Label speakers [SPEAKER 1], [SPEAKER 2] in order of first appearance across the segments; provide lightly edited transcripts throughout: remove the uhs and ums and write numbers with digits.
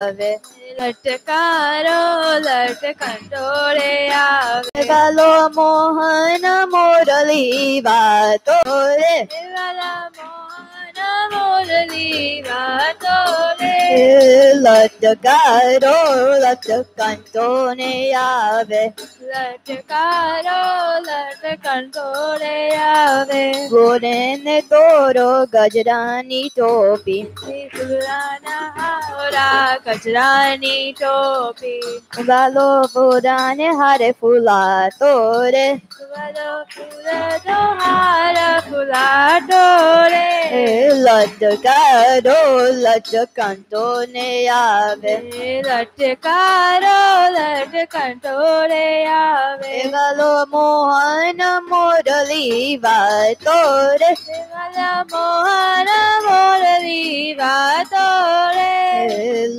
[SPEAKER 1] ave.
[SPEAKER 2] लटकारो लटकंडोळे आवे.
[SPEAKER 1] वालो मोहन मोरली वातोरे.
[SPEAKER 2] वाला मोहन मोरली वातोरे.
[SPEAKER 1] लटकारो लटकंडोळे आवे.
[SPEAKER 2] लटकारो लटकंडोळे आवे.
[SPEAKER 1] गोरे ने तोरो गजरानी टोपी.
[SPEAKER 2] पुराना हावरा गजरानी टोपी.
[SPEAKER 1] वालो पुराने हरे फूला तोरे.
[SPEAKER 2] वालो फूला तो हारा फूला तोरे.
[SPEAKER 1] लटकारो लटकंडोळे आवे.
[SPEAKER 2] लटकारो लटकंडोळे आवे.
[SPEAKER 1] वालो मोहन मोरली वातोरे.
[SPEAKER 2] वाला मोहन मोरली वातोरे.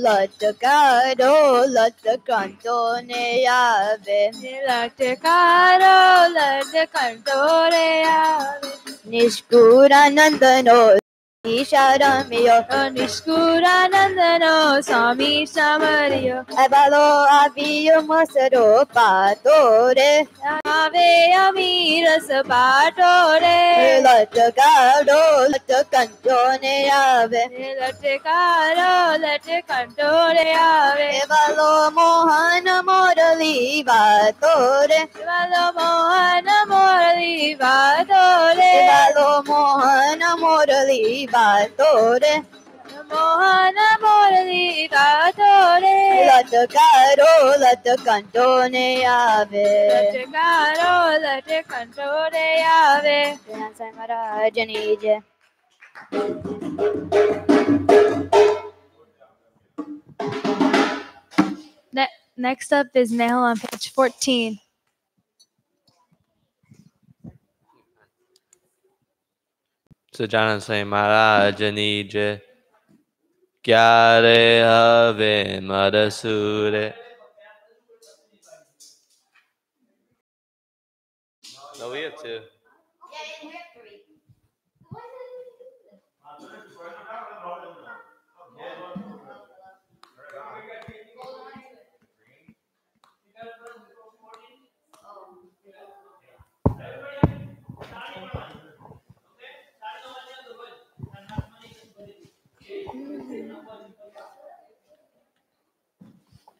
[SPEAKER 1] लटकारो लटकंडोळे आवे.
[SPEAKER 2] लटकारो लटकंडोळे आवे.
[SPEAKER 1] निष्कुरानंदनो शरमियो.
[SPEAKER 2] निष्कुरानंदनो स्वामी समरियो.
[SPEAKER 1] वालो आवियो मसरो पातोरे.
[SPEAKER 2] आवे अमीरस पाटोरे.
[SPEAKER 1] लटकारो लटकंडोळे आवे.
[SPEAKER 2] लटकारो लटकंडोळे आवे.
[SPEAKER 1] वालो मोहन मोरली वातोरे.
[SPEAKER 2] वालो मोहन मोरली वातोरे.
[SPEAKER 1] वालो मोहन मोरली वातोरे.
[SPEAKER 2] मोहन मोरली वातोरे.
[SPEAKER 1] लटकारो लटकंडोळे आवे.
[SPEAKER 2] लटकारो लटकंडोळे आवे.
[SPEAKER 1] साईं महाराजनी जय.
[SPEAKER 2] Next up is Nehal on page 14.
[SPEAKER 3] Sajanand Sai મહારાજની જય. ક્યારે હવે મરસુરે. No, we have two.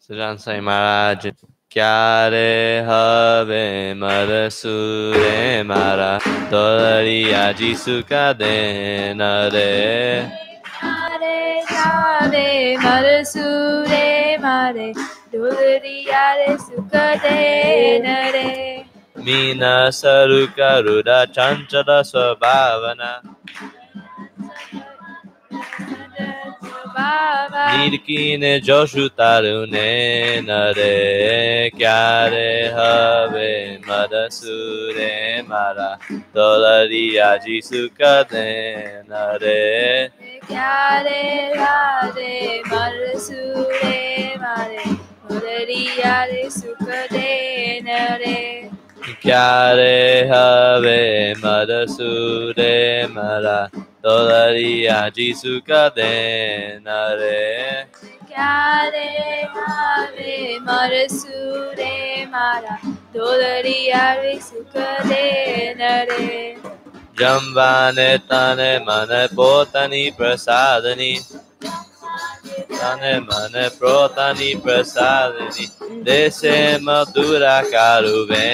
[SPEAKER 3] Sajanand Sai મહારાજ ક્યારે હવે મરસુરે મારા તોરિયાજી સુકા દે ન રે.
[SPEAKER 2] મારે જાવે મરસુરે મારે ઢોલરિયા રે સુખ દે ન રે.
[SPEAKER 3] મીના સરુ કરુડા ચંચળ સ્વભાવના. નીરકીને જોશું તારું ને ન રે. ક્યારે હવે મરસુરે મારા તોરિયાજી સુખ દે ન રે.
[SPEAKER 2] ક્યારે રાધે મરસુરે મારે ઢોલરિયા રે સુખ દે ન રે.
[SPEAKER 3] ક્યારે હવે મરસુરે મારા તોરિયાજી સુખ દે ન રે.
[SPEAKER 2] ક્યારે આવે મરસુરે મારા ઢોલરિયા રે સુખ દે ન રે.
[SPEAKER 3] જમવાને તને મને પોતાની પ્રસાદની. તને મને પોતાની પ્રસાદની. દેશે મધુરા કારુવે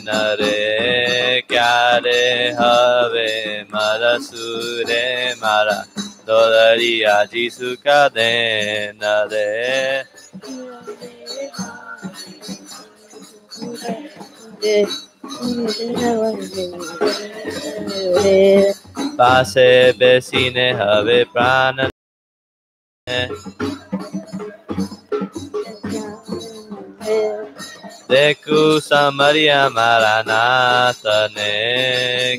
[SPEAKER 3] ન રે. ક્યારે હવે મરસુરે મારા તોરિયાજી સુખ દે ન રે. પાસે બેસીને હવે પ્રાણ દેખું સમર્યા મારા નાથને.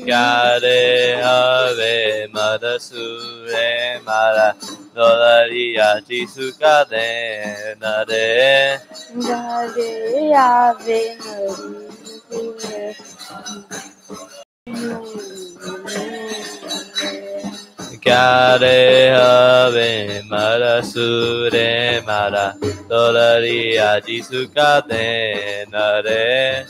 [SPEAKER 3] ક્યારે હવે મરસુરે મારા તોરિયાજી સુખ દે ન રે.
[SPEAKER 1] આવે
[SPEAKER 3] Kyare Have Mara Sure Mara Dolaria Jisuka Denare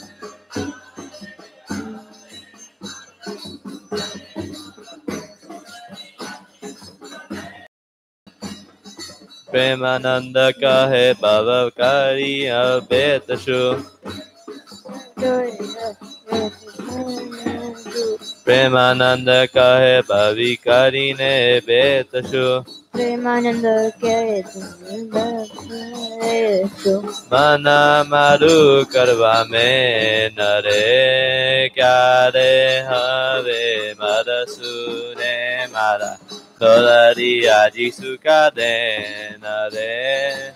[SPEAKER 3] Premananda Kahe Bhavakari Abetashu Premananda Kahe Bhavikari Ne Betashu
[SPEAKER 1] Premananda
[SPEAKER 3] Mana Maru Karvame Nare Kyare Have Madasune Mara Dolari Ajisuka Nare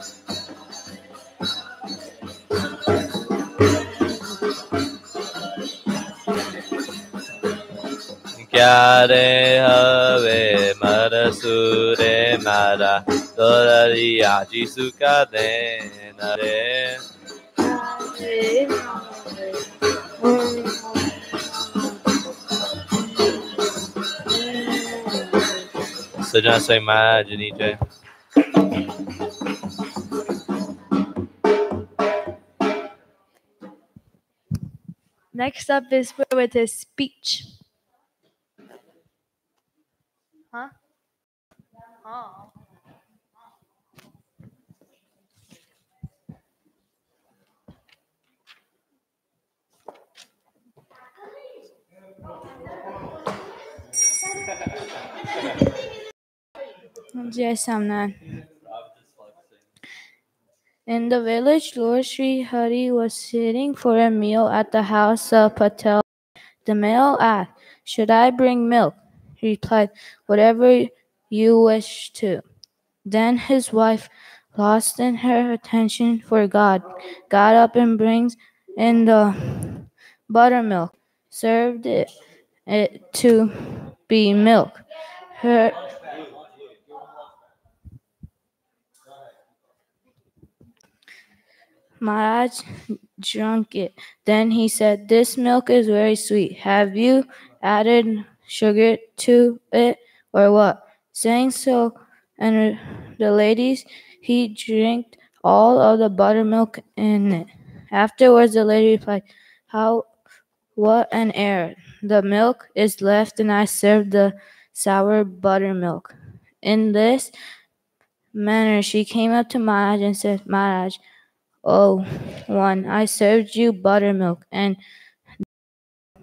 [SPEAKER 3] Kyare Have Madasure Mara Dolari Ajisuka Nare Sajana Sai Mara Janijay.
[SPEAKER 2] Next up is with his speech. Huh? Oh. Jai Samnan. In the village, Lord Sri Hari was sitting for a meal at the house of Patel. The male asked, "Should I bring milk?" He replied, "Whatever you wish to." Then his wife, lost in her attention for God, got up and brings in the buttermilk, served it to be milk. Her Maharaj drank it. Then he said, "This milk is very sweet. Have you added sugar to it or what?" Saying so, and the ladies, he drank all of the buttermilk in it. Afterwards, the lady replied, What an error. The milk is left and I served the sour buttermilk." In this manner, she came up to Maharaj and said, "Maharaj, oh, one, I served you buttermilk, and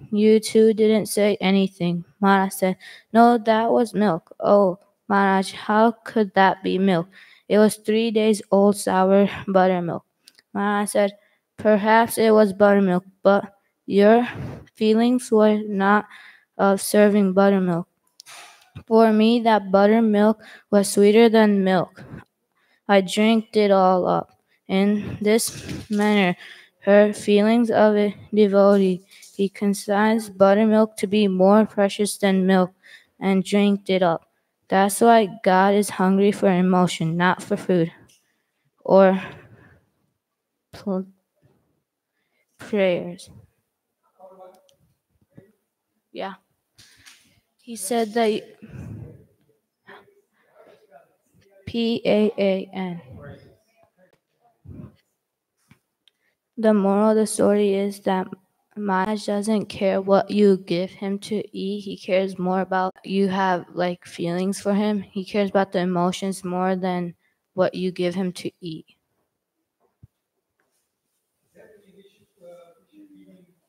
[SPEAKER 2] you two didn't say anything." Maharaj said, "No, that was milk." "Oh, Maharaj, how could that be milk? It was 3 days old sour buttermilk." Maharaj said, "Perhaps it was buttermilk, but your feelings were not of serving buttermilk. For me, that buttermilk was sweeter than milk. I drank it all up." In this manner, her feelings of a devotee, he considers buttermilk to be more precious than milk and drank it up. That's why God is hungry for emotion, not for food or prayers. Yeah. He said that Paan. The moral of the story is that Maharaj doesn't care what you give him to eat. He cares more about you have like feelings for him. He cares about the emotions more than what you give him to eat.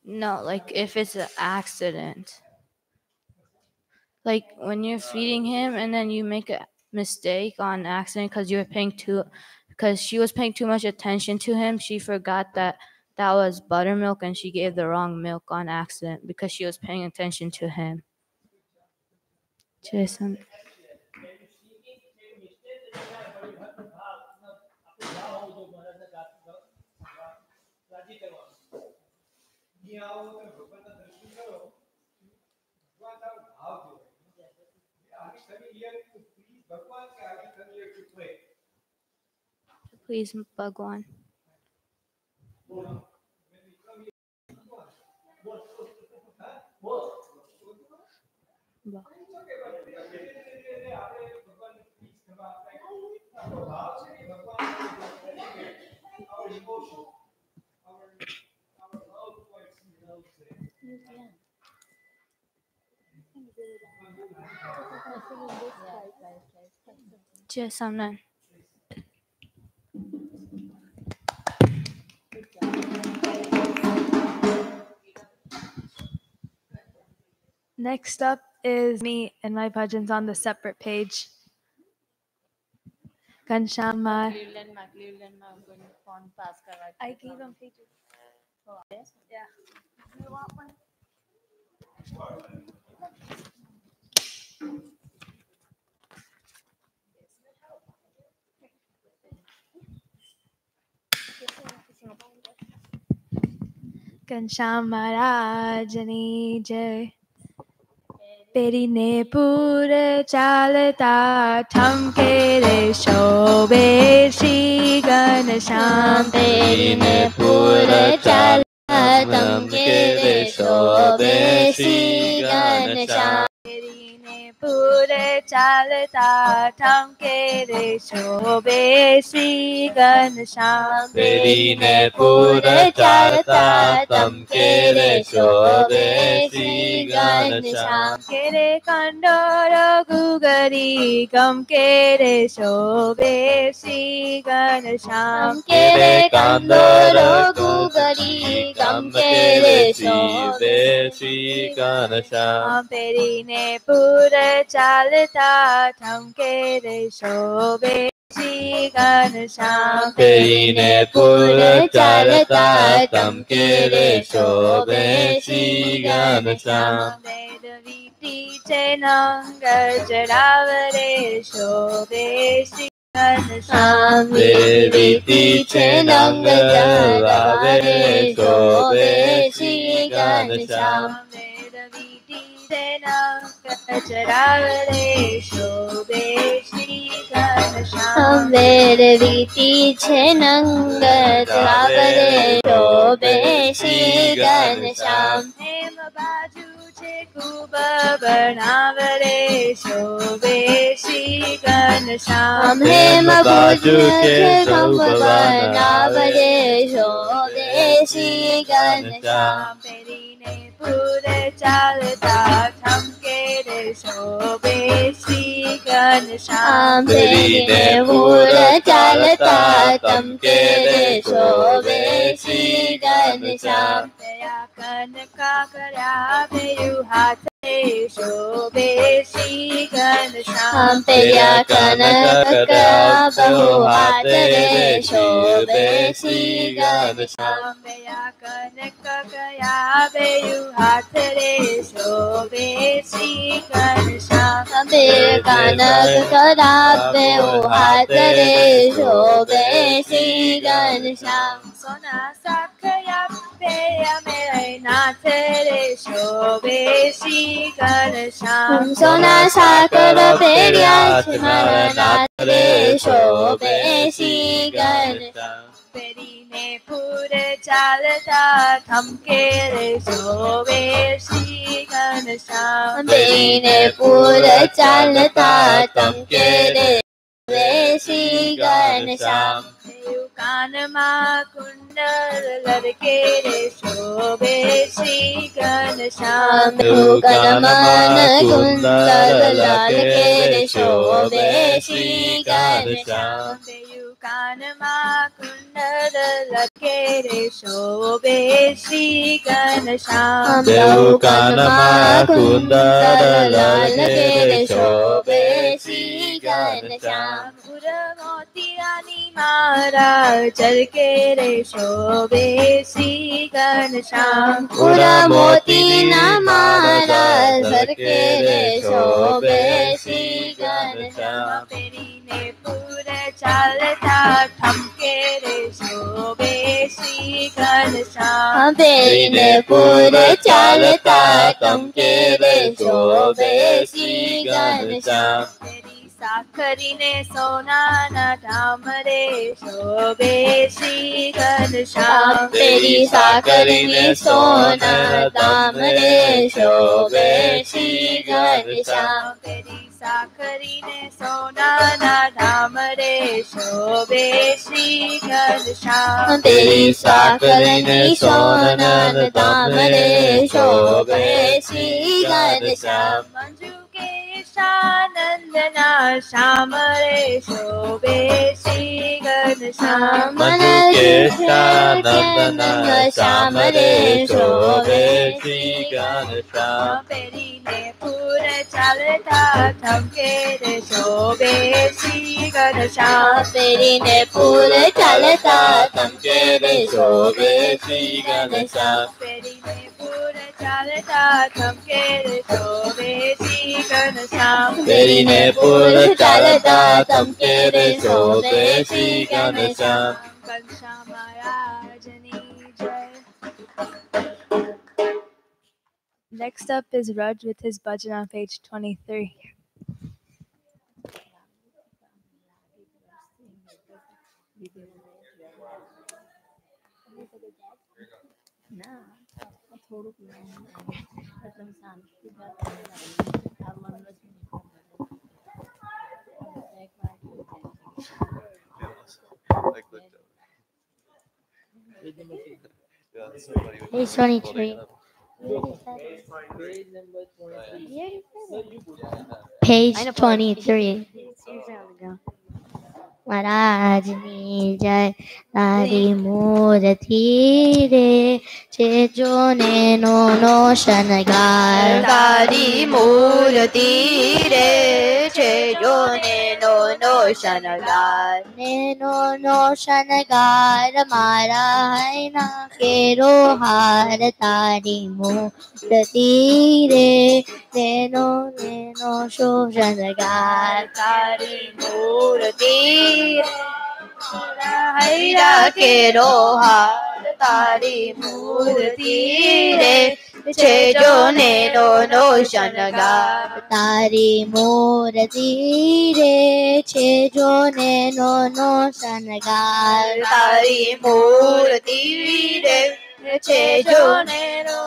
[SPEAKER 2] No, like if it's an accident. Like when you're feeding him and then you make a mistake on accident because she was paying too much attention to him. She forgot that was buttermilk and she gave the wrong milk on accident because she was paying attention to him. Jason. Please, Bhagwan. Yes, I'm done.
[SPEAKER 4] Next up is me and my bhajans on the separate page. Ghanshyam Mar. I gave him pages. Yeah. Do you want one? Ghanshyam Maharajani Jai. पेरीने पूर चालता ठमके रे शोभे श्री घनश्याम
[SPEAKER 3] पेरीने पूर चालता ठमके रे शोभे श्री घनश्याम
[SPEAKER 4] पेरीने पूर चालता ठमके रे शोभे श्री घनश्याम
[SPEAKER 3] पेरीने पूर चालता ठमके रे शोभे श्री घनश्याम
[SPEAKER 4] केरे कंडोर गुगरी गम केरे शोभे श्री घनश्याम
[SPEAKER 3] केरे कंडोर गुगरी गम केरे शोभे श्री घनश्याम
[SPEAKER 4] पेरीने पूर चालता ठमके रे शोभे श्री घनश्याम
[SPEAKER 3] पेरीने पूर चालता ठमके रे शोभे श्री घनश्याम
[SPEAKER 4] नंग जड़ावरे शोभे श्री घनश्याम
[SPEAKER 3] देवी नंग जड़ावरे शोभे श्री घनश्याम
[SPEAKER 4] चरावरे शोभे श्री घनश्याम
[SPEAKER 1] वेरवीती छे नंग जड़ावरे शोभे श्री घनश्याम
[SPEAKER 4] हेम बाजू छे खूब बनावरे शोभे श्री घनश्याम
[SPEAKER 1] हेम बाजू छे खूब बनावरे शोभे श्री घनश्याम
[SPEAKER 4] पेरीने पूरे चालता ठमके रे शोभे श्री घनश्याम
[SPEAKER 3] पेरीने पूर चालता ठमके रे शोभे श्री घनश्याम
[SPEAKER 4] कनका कर्या भेयु हाथ रे शोभे श्री घनश्याम
[SPEAKER 1] पेया कनक कर्या बहु हाथ रे शोभे श्री घनश्याम
[SPEAKER 4] पेया कनक कर्या भेयु हाथ रे शोभे श्री घनश्याम
[SPEAKER 1] पेया कनक कर्या बहु हाथ रे शोभे श्री घनश्याम
[SPEAKER 4] सोना साखया पेया मेरे नाथ रे शोभे श्री घनश्याम
[SPEAKER 1] सोना साकर पेरिया मारा नाथ रे शोभे श्री घनश्याम
[SPEAKER 4] पेरीने पूरे चालता ठमके रे शोभे श्री घनश्याम
[SPEAKER 1] पेरीने पूर चालता ठमके रे श्री घनश्याम
[SPEAKER 4] कान मा कुंडल लड़के रे शोभे श्री घनश्याम
[SPEAKER 1] कनमान कुंडल लड़के रे शोभे श्री घनश्याम
[SPEAKER 4] कान मा कुंडल लड़के रे शोभे श्री घनश्याम
[SPEAKER 3] कान मा कुंडल लड़के रे शोभे श्री घनश्याम
[SPEAKER 4] मोती रानी महाराज चरके रे शोभे श्री घनश्याम
[SPEAKER 1] पूरा मोती ना महाराज चरके रे शोभे श्री घनश्याम
[SPEAKER 4] पेरीने पूरे चालता ठमके रे शोभे श्री घनश्याम
[SPEAKER 1] पेरीने पूरे चालता ठमके रे शोभे श्री घनश्याम
[SPEAKER 4] साखरीने सोना न धाम रे शोभे श्री घनश्याम
[SPEAKER 1] तेरी साखरीने सोना धाम रे शोभे श्री घनश्याम
[SPEAKER 4] तेरी साख કરીને સોનાના ધામ રે શોભે શ્રી ઘનશ્યામ
[SPEAKER 1] તેરી સાકરીને સોનાના ધામ રે શોભે શ્રી ઘનશ્યામ
[SPEAKER 4] મંજુ કેશાનંદના શ્યામ રે શોભે શ્રી ઘનશ્યામ
[SPEAKER 3] મંજુ કેશાનંદના શ્યામ રે શોભે શ્રી ઘનશ્યામ
[SPEAKER 4] પહેરીને પૂર ચાલતા થમકે રે શોભે શ્રી ઘનશ્યામ
[SPEAKER 1] પહેરીને પૂર ચાલતા
[SPEAKER 3] તમકે રે શોભે શ્રી ઘનશ્યામ
[SPEAKER 4] પહેરીને પૂર ચાલતા થમકે રે શોભે શ્રી ઘનશ્યામ
[SPEAKER 3] પહેરીને પૂર ચાલતા તમકે રે શોભે શ્રી ઘનશ્યામ
[SPEAKER 4] ઘનશ્યામ મહારાજની જય. Next up is Raj with his bhajan on page 23.
[SPEAKER 1] Page 23. Page 23. મહારાજની જય. તારી મૂર્તિ રે છે જોને નો શણગાર.
[SPEAKER 5] તારી મૂર્તિ રે છે જોને નો શણગાર
[SPEAKER 1] નો શણગાર મારા હૈના કેરો હાર. તારી મૂર્તિ રે તેનો શો શણગાર.
[SPEAKER 5] તારી મૂર્તિ હૈરા કેરો હાર તારી મૂર્તિ રે છે જોને નો શણગાર.
[SPEAKER 1] તારી મૂર્તિ રે છે જોને નો શણગાર.
[SPEAKER 5] તારી મૂર્તિ રે છે જોને નો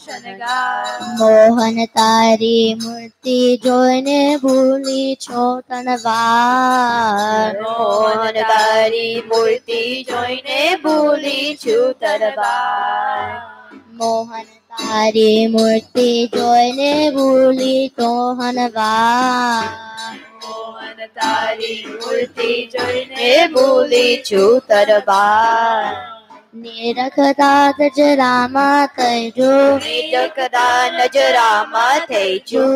[SPEAKER 5] શણગાર.
[SPEAKER 1] મોહન તારી મૂર્તિ જોઈને ભૂલી છો તનવાર.
[SPEAKER 5] મોહન તારી મૂર્તિ જોઈને ભૂલી છું તરવાર.
[SPEAKER 1] મોહન તારી મૂર્તિ જોઈને ભૂલી તો હનવાર.
[SPEAKER 5] મોહન તારી મૂર્તિ જોઈને ભૂલી છું તરવાર.
[SPEAKER 1] નિરખતા નજરામાં થઈજો.
[SPEAKER 5] નિરખતા નજરામાં થઈ છું.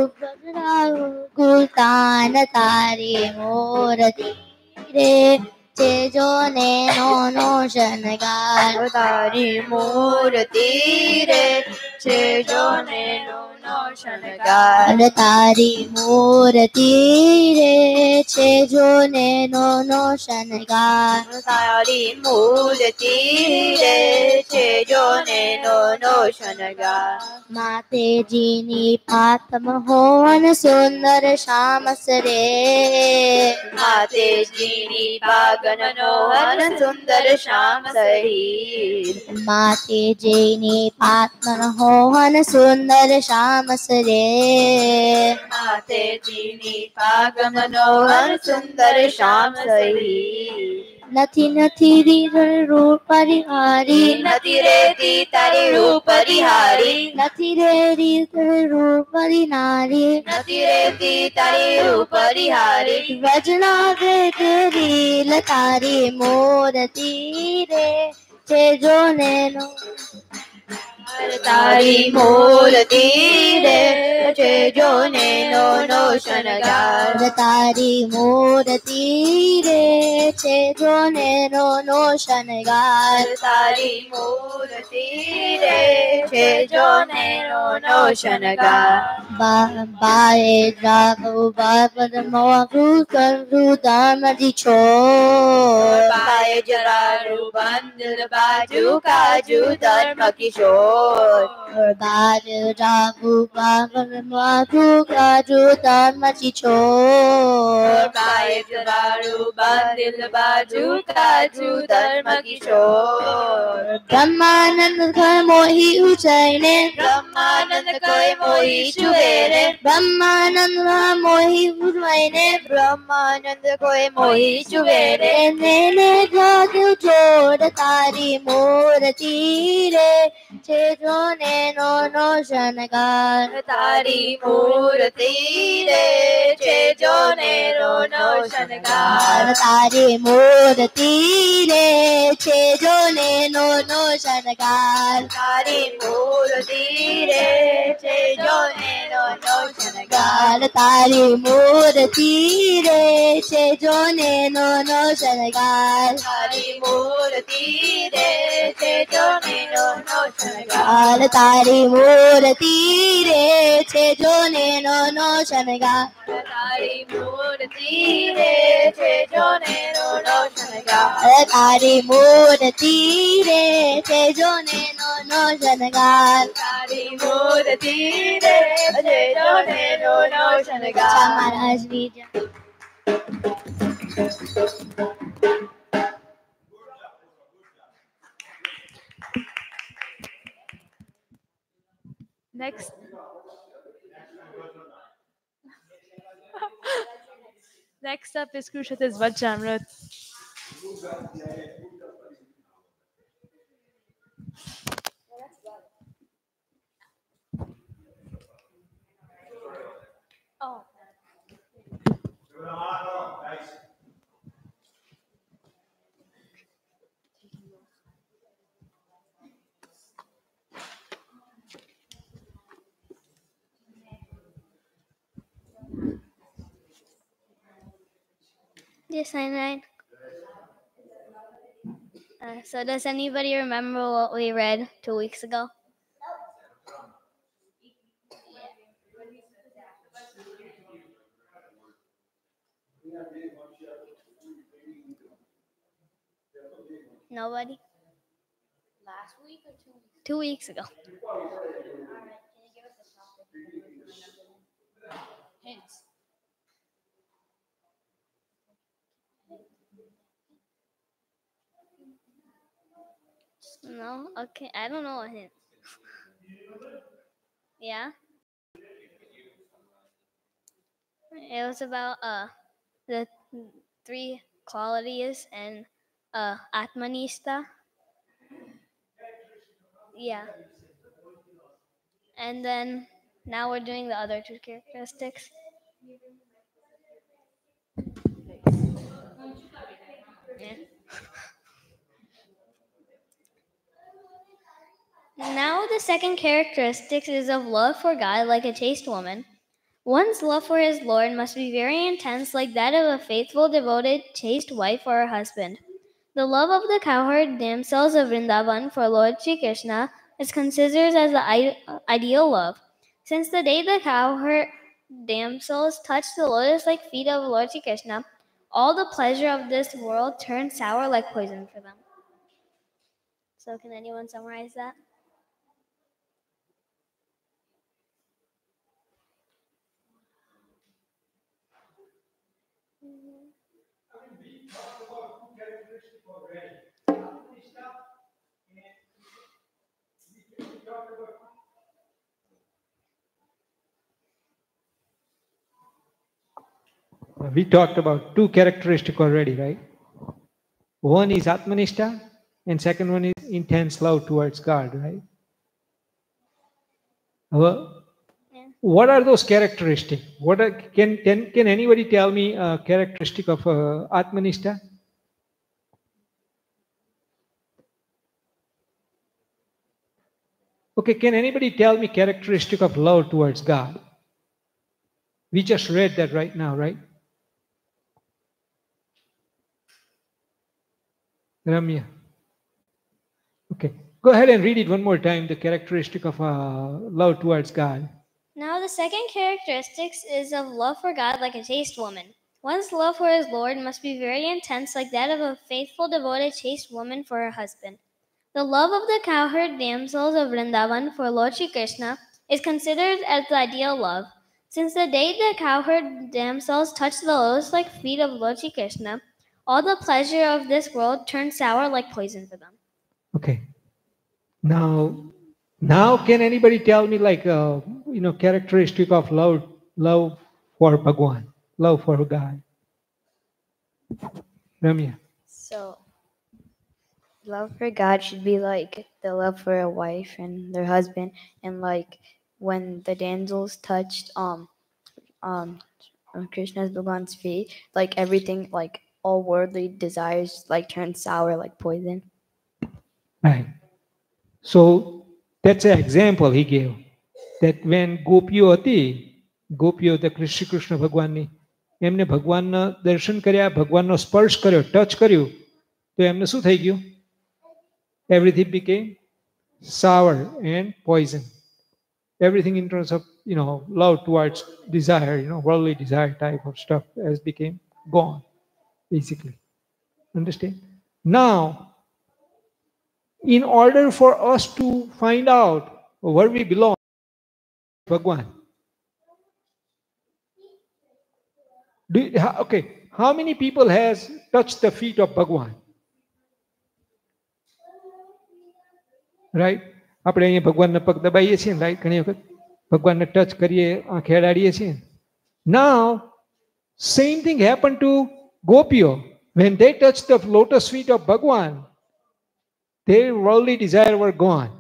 [SPEAKER 1] ગુલતાન તારી મૂર્તિ રે છે જોને નો શણગાર.
[SPEAKER 5] તારી મૂર્તિ રે છે જોને નો શણગાર.
[SPEAKER 1] તારી મૂર્તિ રે છે જોને નો શણગાર.
[SPEAKER 5] તારી મૂર્તિ રે છે જોને નો શણગાર.
[SPEAKER 1] માતેજીની પાતમ હોવન સુંદર શામસ રે.
[SPEAKER 5] માતેજીની પાગન નો સુંદર શ્યામ શરીર.
[SPEAKER 1] માતેજીની પાતમ હોવન સુંદર શામસ રે.
[SPEAKER 5] માતેજીની પાગમ નો સુંદર શ્યામ શરીર.
[SPEAKER 1] નથી રીત રૂપ પરિહારી.
[SPEAKER 5] નથી રેતી તારી રૂપ પરિહારી.
[SPEAKER 1] નથી રે રીત રૂપ પરિનારી.
[SPEAKER 5] નથી રેતી તારી રૂપ પરિહારી.
[SPEAKER 1] વજના તેરી લતારી મૂર્તિ રે છે જોને નો.
[SPEAKER 5] તારી મૂર્તિ રે છે જોને નો શણગાર.
[SPEAKER 1] તારી મૂર્તિ રે છે જોને નો શણગાર.
[SPEAKER 5] તારી મૂર્તિ રે છે જોને નો શણગાર.
[SPEAKER 1] બાએ જાગો બાપર મોકરું કરું દામજી છો.
[SPEAKER 5] બાએ જરા दारू बंदिल बाजू काजू धर्म किशोर
[SPEAKER 1] बाजू जाबू बाबू काजू धर्म किशोर
[SPEAKER 5] बाइक दारू बंदिल बाजू काजू धर्म किशोर
[SPEAKER 1] ब्रह्मानंद कह मोही उचैने
[SPEAKER 5] ब्रह्मानंद कोई मोही चुबेरे
[SPEAKER 1] ब्रह्मानंद कह मोही उचैने
[SPEAKER 5] ब्रह्मानंद कोई मोही चुबेरे
[SPEAKER 1] ने जादू जोड़ तारी मूर्ति रे छे जो ने नो शनगार
[SPEAKER 5] तारी मूर्ति रे छे जो ने नो शनगार
[SPEAKER 1] तारी मूर्ति रे छे जो ने नो शनगार
[SPEAKER 5] तारी मूर्ति रे छे जो ने नो शनगार
[SPEAKER 1] तारी मूर्ति रे छे जो ने नो शनगार
[SPEAKER 5] तारी मूर्ति रे छे जो ने नो शनगार
[SPEAKER 1] तारी मूर्ति रे छे जो ने नो शनगार
[SPEAKER 5] तारी मूर्ति रे छे जो ने नो शनगार
[SPEAKER 1] तारी मूर्ति रे छे जो ने नो शनगार
[SPEAKER 5] तारी मूर्ति रे छे जो ने नो शनगार
[SPEAKER 1] महाराज बीजा
[SPEAKER 4] Next up is Kushath's Vajramrit. Oh.
[SPEAKER 1] Yes, I so does anybody remember what we read 2 weeks ago? Nobody?
[SPEAKER 2] Last week or
[SPEAKER 1] 2 weeks ago.
[SPEAKER 2] hints?
[SPEAKER 1] No? Okay, I don't know what hint. Yeah? It was about the 3 qualities and Atmanista. Yeah. And then now we're doing the other 2 characteristics. Yeah. Now the second characteristic is of love for God like a chaste woman. One's love for his Lord must be very intense, like that of a faithful, devoted, chaste wife for her husband. The love of the cowherd damsels of Vrindavan for Lord Sri Krishna is considered as the ideal love. Since the day the cowherd damsels touched the lotus-like feet of Lord Sri Krishna, all the pleasure of this world turned sour like poison for them. So can anyone summarize that?
[SPEAKER 6] We talked about 2 characteristics already, right? One is Atmanishta and second one is intense love towards God, right? What are those characteristics? Can anybody tell me a characteristic of Atmanishta? Okay, can anybody tell me characteristic of love towards God? We just read that right now, right? Ramya. Okay, go ahead and read it one more time, the characteristic of love towards God.
[SPEAKER 1] Now the second characteristic is of love for God like a chaste woman. One's love for his Lord must be very intense, like that of a faithful, devoted, chaste woman for her husband. The love of the cowherd damsels of Vrindavan for Lord Shri Krishna is considered as the ideal love. Since the day the cowherd damsels touched the lotus-like feet of Lord Shri Krishna, all the pleasure of this world turned sour like poison for them.
[SPEAKER 6] Okay. Now can anybody tell me like characteristic of love for Bhagwan, love for God? Ramya.
[SPEAKER 2] So, love for God should be like the love for a wife and their husband, and like when the damsels touched Krishna's Bhagwan's feet, like everything, like all worldly desires, like turned sour like poison.
[SPEAKER 6] Right. So that's an example he gave. That when ગોપીઓ હતી, ગોપીઓ the Shri Krishna ભગવાનની, એમને ભગવાનના દર્શન કર્યા, ભગવાનનો સ્પર્શ કર્યો, ટચ કર્યું, તો એમને શું થઈ ગયું? Everything became sour and poison. Everything in terms of love towards desire, worldly desire type of stuff has became gone, basically. Understand? Now, in order for us to find out where we belong, Bhagwan. Okay, how many people has touched the feet of Bhagwan? Right? આપણે અહીંયા ભગવાનના પગ દબાઈએ છીએ, right? ઘણી વખત ભગવાનને touch કરીએ, આંખે અડાડીએ છીએ. Now, same thing happened to Gopio. When they touched the lotus feet of Bhagwan, their worldly desire were gone.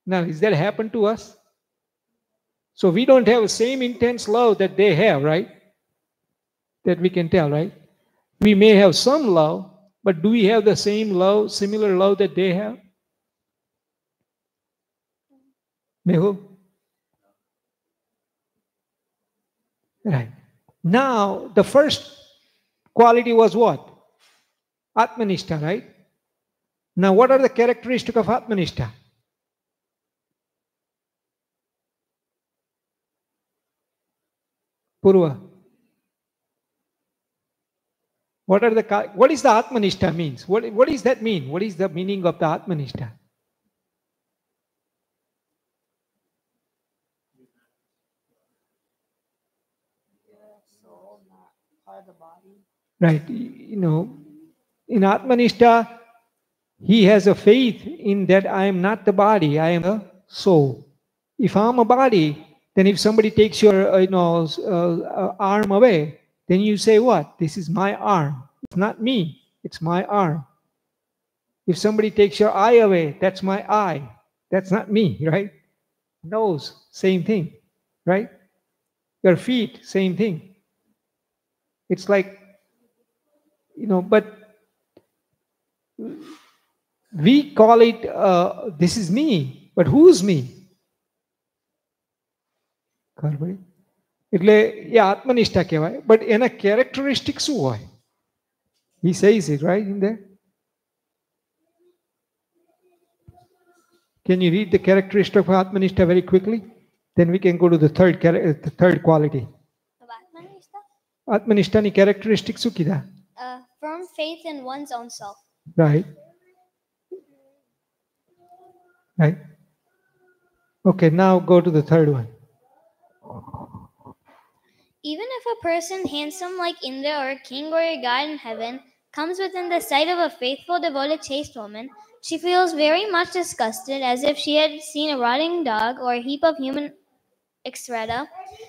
[SPEAKER 6] Now, is that happened to us? So we don't have the same intense love that they have, right? That we can tell, right? We may have some love, but do we have the same love, similar love that they have? Mehul? Right. Now, the first quality was what? Atmanishta, right? Now, what are the characteristics of Atmanishta? Purva. What is the Atmanishta means? What does that mean? What is the meaning of the Atmanishta?
[SPEAKER 2] Soul, not part of the body.
[SPEAKER 6] Right. In Atmanishta, he has a faith in that I am not the body, I am the soul. If I'm a body, then if somebody takes your arm away, then you say what? This is my arm. It's not me. It's my arm. If somebody takes your eye away, that's my eye. That's not me, right? Nose, same thing, right? Your feet, same thing. It's like, but we call it, this is me, but who's me? એટલે એ આત્મનિષ્ઠા કહેવાય. But એના characteristic શું હોય? He says it right in there. Can you read the characteristic of Atmanishta very quickly? Then we can go to the third quality.
[SPEAKER 1] Of Atmanishta?
[SPEAKER 6] Atmanishtaની characteristic શું કીધા?
[SPEAKER 1] Firm faith in one's own self.
[SPEAKER 6] Right. Right. Okay, now go to the third one.
[SPEAKER 1] Even if a person handsome like Indra or a king or a god in heaven comes within the sight of a faithful, devoted, chaste woman, she feels very much disgusted, as if she had seen a rotting dog or a heap of human excreta.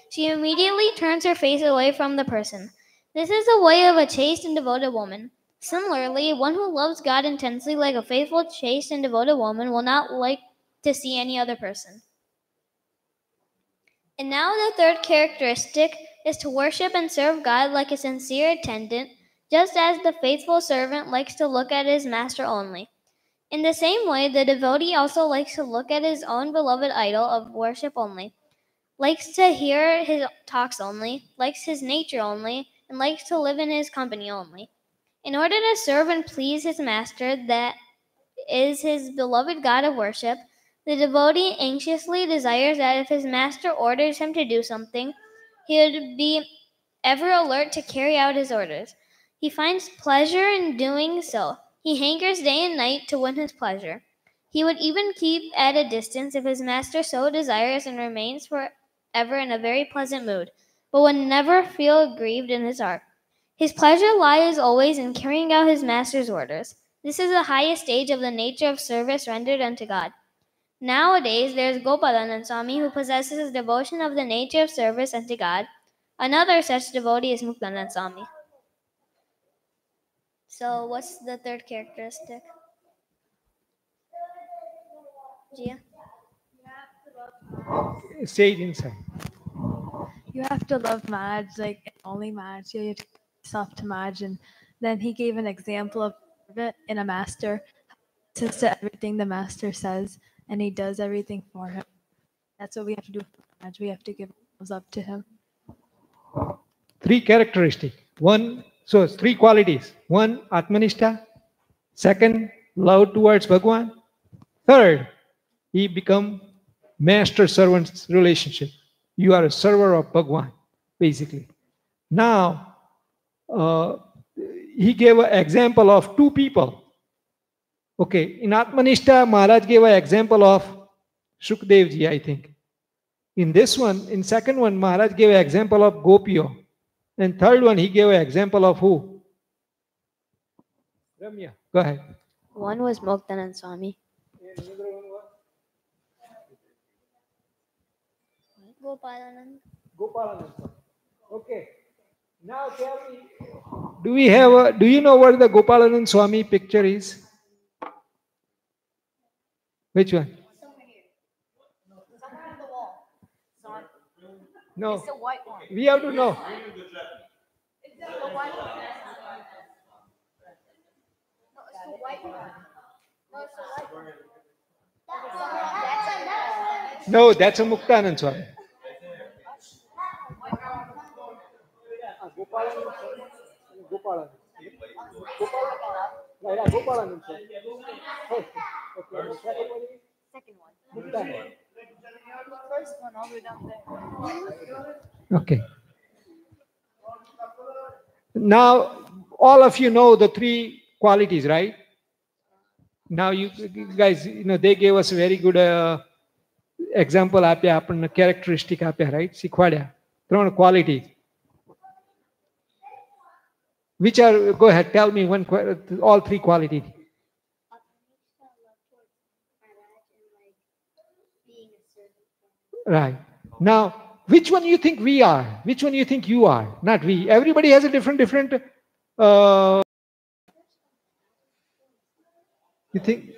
[SPEAKER 1] She immediately turns her face away from the person. This is the way of a chaste and devoted woman. Similarly, one who loves God intensely like a faithful, chaste, and devoted woman will not like to see any other person. And now the third characteristic is to worship and serve God like a sincere attendant, just as the faithful servant likes to look at his master only. In the same way, the devotee also likes to look at his own beloved idol of worship only, likes to hear his talks only, likes his nature only, and likes to live in his company only. In order to serve and please his master, that is his beloved God of worship, the devotee anxiously desires that if his master orders him to do something, he would be ever alert to carry out his orders. He finds pleasure in doing so. He hankers day and night to win his pleasure. He would even keep at a distance if his master so desires and remains forever in a very pleasant mood, but would never feel grieved in his heart. His pleasure lies always in carrying out his master's orders. This is the highest stage of the nature of service rendered unto God. Nowadays, there is Gopalanand Swami who possesses devotion of the nature of service unto God. Another such devotee is Muktanand Swami. So, what's the third characteristic? Gia?
[SPEAKER 6] Say it inside.
[SPEAKER 4] You have to love Maharaj, like only Maharaj. You have to give yourself to Maharaj. And then he gave an example of it in a master. Listens to everything the master says, and he does everything for him. That's what we have to do for Maharaj. We have to give ourselves up to him.
[SPEAKER 6] Three characteristics. One, so it's three qualities. One, Atmanishta. Second, love towards Bhagwan. Third, he become master-servant relationship. You are a server of Bhagwan, basically. Now, he gave an example of two people. Okay, in Atmanishta, Maharaj gave an example of Shukdev ji, I think. In this one, in second one, Maharaj gave an example of Gopiyo. And third one, he gave an example of who? Ramya, go ahead.
[SPEAKER 2] One was Muktanand Swami.
[SPEAKER 6] And another one was?
[SPEAKER 1] Gopalanand.
[SPEAKER 6] Gopalanand. Okay. Now tell me, do you know what the Gopalanand Swami picture is? Which one? No.
[SPEAKER 5] It's the white one.
[SPEAKER 6] We have to know.
[SPEAKER 5] It's the white one. No, it's the white one. No, it's the white one.
[SPEAKER 6] No, that's a Muktanand Swami.
[SPEAKER 5] Second one. First one all the way down there.
[SPEAKER 6] Okay. Now, all of you know the three qualities, right? Now, you guys, they gave us a very good example, characteristic, right? Sikhwadya. Three qualities. Which are, go ahead, tell me all three qualities. Right. Now, which one you think we are? Which one you think you are? Not we. Everybody has a different. You think?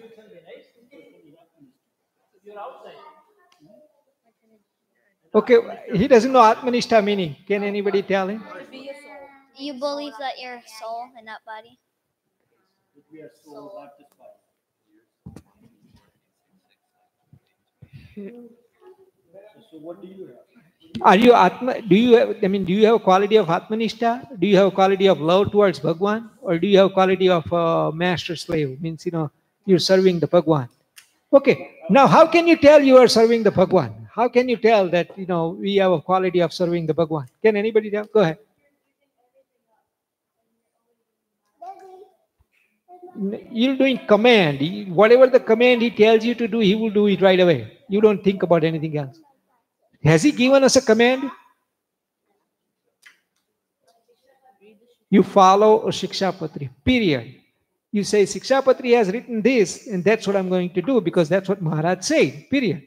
[SPEAKER 6] Okay, he doesn't know Atmanishta meaning. Can anybody tell him?
[SPEAKER 1] You believe that you're a soul and not body?
[SPEAKER 3] So what do you have?
[SPEAKER 6] Are you Atma? Do you have a quality of Atmanishta? Do you have a quality of love towards Bhagwan? Or do you have a quality of master slave? Means, you're serving the Bhagwan. Okay, now how can you tell you are serving the Bhagwan? How can you tell that, we have a quality of serving the Bhagwan? Can anybody tell? Go ahead. You're doing command. Whatever the command he tells you to do, he will do it right away. You don't think about anything else. Has he given us a command? You follow a Shikshapatri, period. You say, Shikshapatri has written this, and that's what I'm going to do, because that's what Maharaj said, period.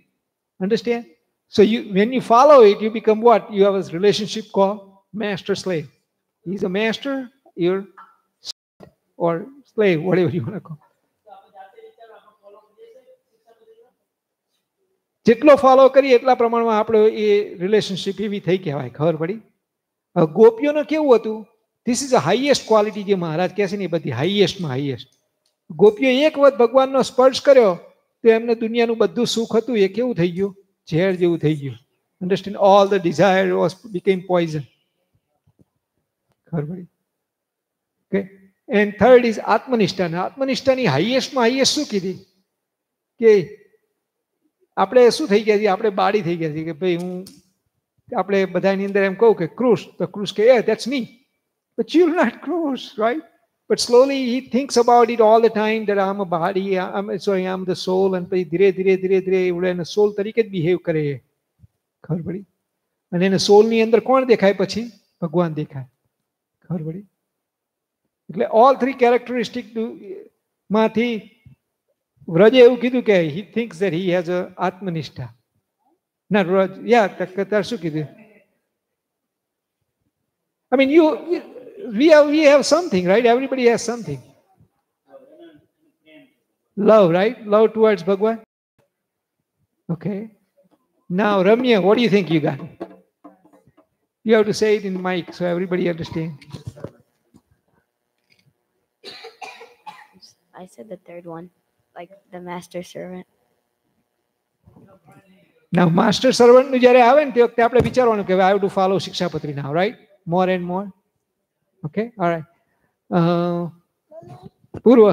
[SPEAKER 6] Understand? So when you follow it, you become what? You have a relationship called master-slave. He's a master, you're or slave, whatever you want to call. જેટલો follow કરીએ એટલા પ્રમાણમાં આપણો એ relationship એવી થઈ કહેવાય. ખબર પડી? ગોપીઓને કેવું હતું? This is a highest quality જે મહારાજ કહે છે ને, એ બધી હાઈએસ્ટમાં હાઈએસ્ટ. ગોપીઓ એક વખત ભગવાનનો સ્પર્શ કર્યો તો એમને દુનિયાનું બધું સુખ હતું એ કેવું થઈ ગયું? ઝેર જેવું થઈ ગયું. Understand? All the desire became poison. ખબર પડી? Okay. And third is Atmanishta. આત્મનિષ્ઠાની હાઈએસ્ટમાં હાઈએસ્ટ શું કીધી? કે આપણે શું થઈ ગયા છીએ? આપણે બાળી થઈ ગયા છીએ કે ભાઈ હું આપણે બધાની અંદર એમ કહું કે ક્રુશ, તો ક્રુશ કે yeah, that's me. But you're not Krush, right? But slowly he thinks about it all the time that I'm a body, I'm the soul, and પછી ધીરે ધીરે ધીરે ધીરે એવડે એને સોલ તરીકે જ બિહેવ કરે. ખબર પડી? અને એને સોલની અંદર કોણ દેખાય પછી? ભગવાન દેખાય. ખબર પડી? એટલે all three characteristic માંથી વ્રજે એવું કીધું કે he thinks that he has a આત્મનિષ્ઠા. ના વ્રજ, તાર શું કીધું? I mean, we have something, right? Everybody has something. Love, right? Love towards Bhagwan. Okay. Now, Ramya, what do you think you got? You have to say it in the mic so everybody understands.
[SPEAKER 2] I said the third one, like the master servant.
[SPEAKER 6] Now, master servant નું જ્યારે આવે ને તે વખતે આપણે વિચારવાનું કે I have to follow Shikshapatri now, right? More and more. Okay, all right. Purva.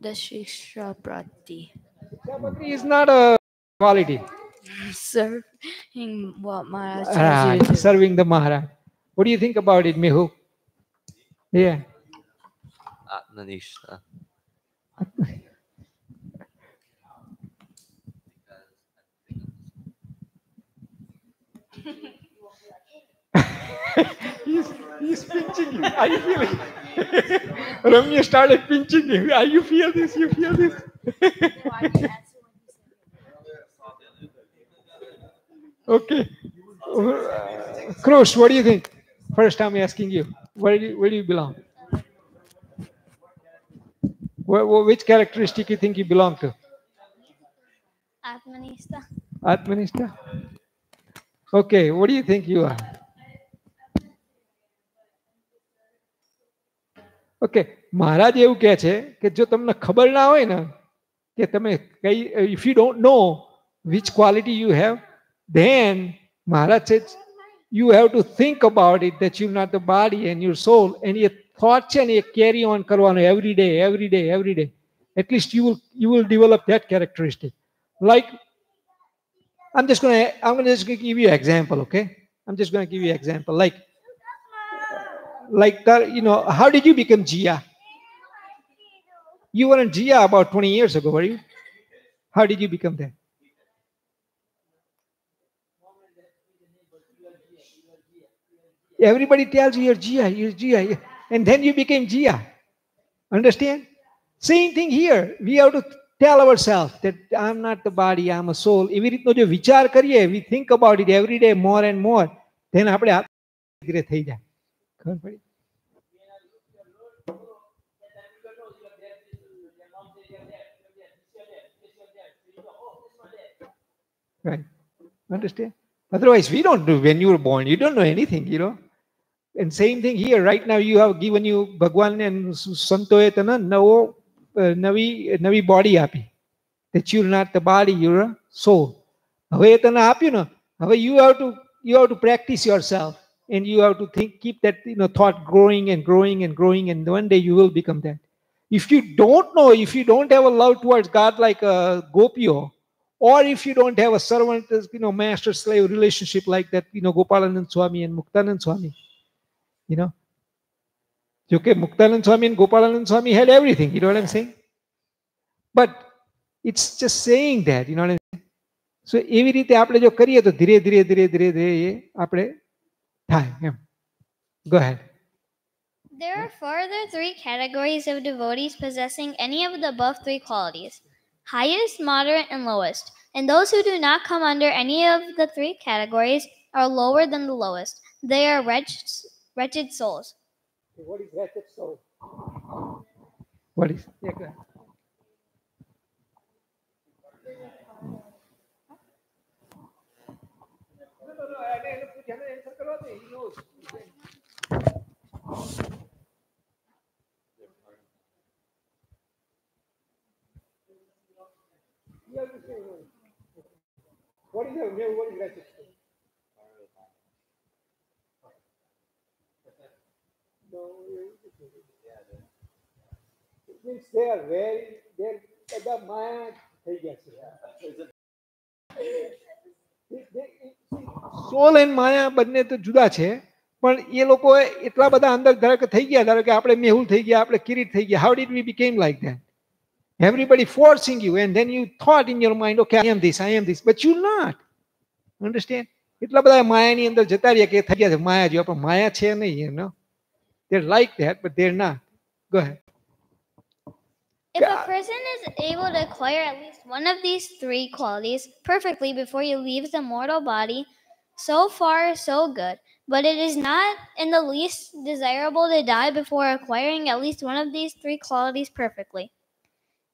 [SPEAKER 2] The Shikshapati.
[SPEAKER 6] Shikshapatri is not a quality.
[SPEAKER 2] Serving what Maharaj tells you to do.
[SPEAKER 6] Serving the Maharaj. What do you think about it, Mehu? Yeah.
[SPEAKER 3] Atmanishta.
[SPEAKER 6] He's pinching you. I feel it. Ramya started pinching him. You feel this? You feel this? Okay. Krush, what do you think? First I'm asking you. Where do you belong? Which characteristic you think you belong to?
[SPEAKER 1] Atmanista.
[SPEAKER 6] Atmanista? Okay, what do you think you are? Okay, Maharaj એવું કહે છે કે જો તમને ખબર ના હોય ને કે તમે કઈ, if you don't know which quality you have, then Maharaj says you have to think about it that you're not the body and your soul, and your thoughts and you carry on karvano every day. At least you will develop that characteristic. Like I'm just going to give you an example, okay? I'm just going to give you an example. Like that, how did you become Jia? You weren't Jia about 20 years ago, were you? How did you become that? Everybody tells you you're Jia, and then you became Jia. Understand? Same thing here. We have to tell ourselves that I'm not the body, I'm a soul. એવી રીતનો જો વિચાર કરીએ, we think about it every day more and more, then આપણે ધીરે થઈ જાય. ખબર પડી? Right. Understand? Otherwise, we don't do. When you were born, you don't know anything, And same thing here. Right now, you have given you Bhagwan and Santoe tana navi body api. That you're not the body, you're a soul. હવે તને આપ્યું ને, હવે you have to practice yourself, and you have to keep that thought growing, and one day you will become that. If you don't know, if you don't have a love towards God like a Gopio, or if you don't have a servant, master slave relationship like that, Gopalanand Swami and Muktanand Swami, Okay, Muktanand Swami and Gopalanand Swami had everything, you know what I'm saying? But it's just saying that, you know what I'm saying? So એવી રીતે આપણે જો કરીએ તો ધીરે ધીરે આપણે થાય એમ. Go ahead.
[SPEAKER 1] There are further three categories of devotees possessing any of the above three qualities: highest, moderate, and lowest. And those who do not come under any of the three categories are lower than the lowest. They are wretched souls.
[SPEAKER 6] What is wretched soul? What is? Yeah, go ahead. What is wretched soul? No, it means they are the mind soul and Maya બંને તો જુદા છે, પણ એ લોકો એટલા બધા અંદર ધારો કે થઈ ગયા, ધારો કે આપણે મેહુલ થઈ ગયા, આપણે કિરીટ થઈ ગયા. How did we became like that? Everybody forcing you, and then you thought in your mind, okay, I am this, but you're not. Understand? એટલા બધા માયાની અંદર જતા રહ્યા કે થઈ ગયા છે માયા જેવા, પણ માયા છે નહીં, you know. They're like that, but they're not. Go ahead.
[SPEAKER 1] If a person is able to acquire at least one of these three qualities perfectly before he leaves the mortal body, so far so good. But it is not in the least desirable to die before acquiring at least one of these three qualities perfectly.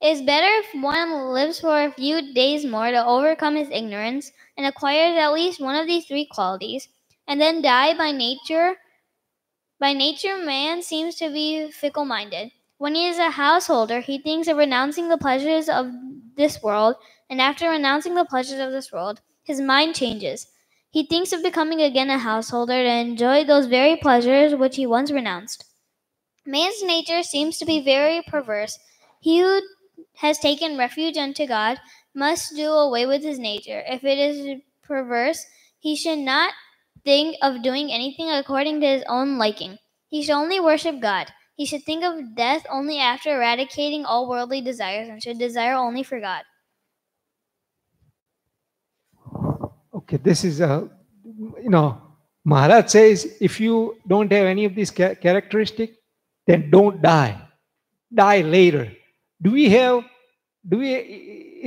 [SPEAKER 1] It is better if one lives for a few days more to overcome his ignorance and acquires at least one of these three qualities, and then die by nature. By nature, man seems to be fickle-minded. When he is a householder, he thinks of renouncing the pleasures of this world, and after renouncing the pleasures of this world, his mind changes. He thinks of becoming again a householder to enjoy those very pleasures which he once renounced. Man's nature seems to be very perverse. He who has taken refuge unto God must do away with his nature. If it is perverse, he should not think of doing anything according to his own liking. He should only worship God. He should think of death only after eradicating all worldly desires and should desire only for God.
[SPEAKER 6] Okay, this is Maharaj says, if you don't have any of these characteristics, then don't die. Die later.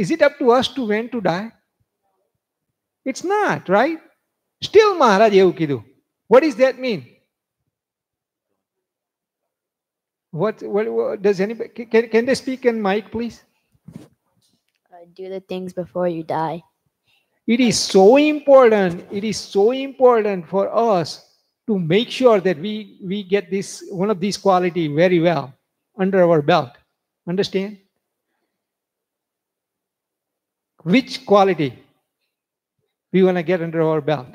[SPEAKER 6] Is it up to us to when to die? It's not, right? Still Maharaj એવું કીધું. What does that mean? What does anybody, can they speak in mic, please?
[SPEAKER 2] Do the things before you die.
[SPEAKER 6] It is so important. It is so important for us to make sure that we get this one of these quality very well under our belt. Understand? Which quality we want to get under our belt?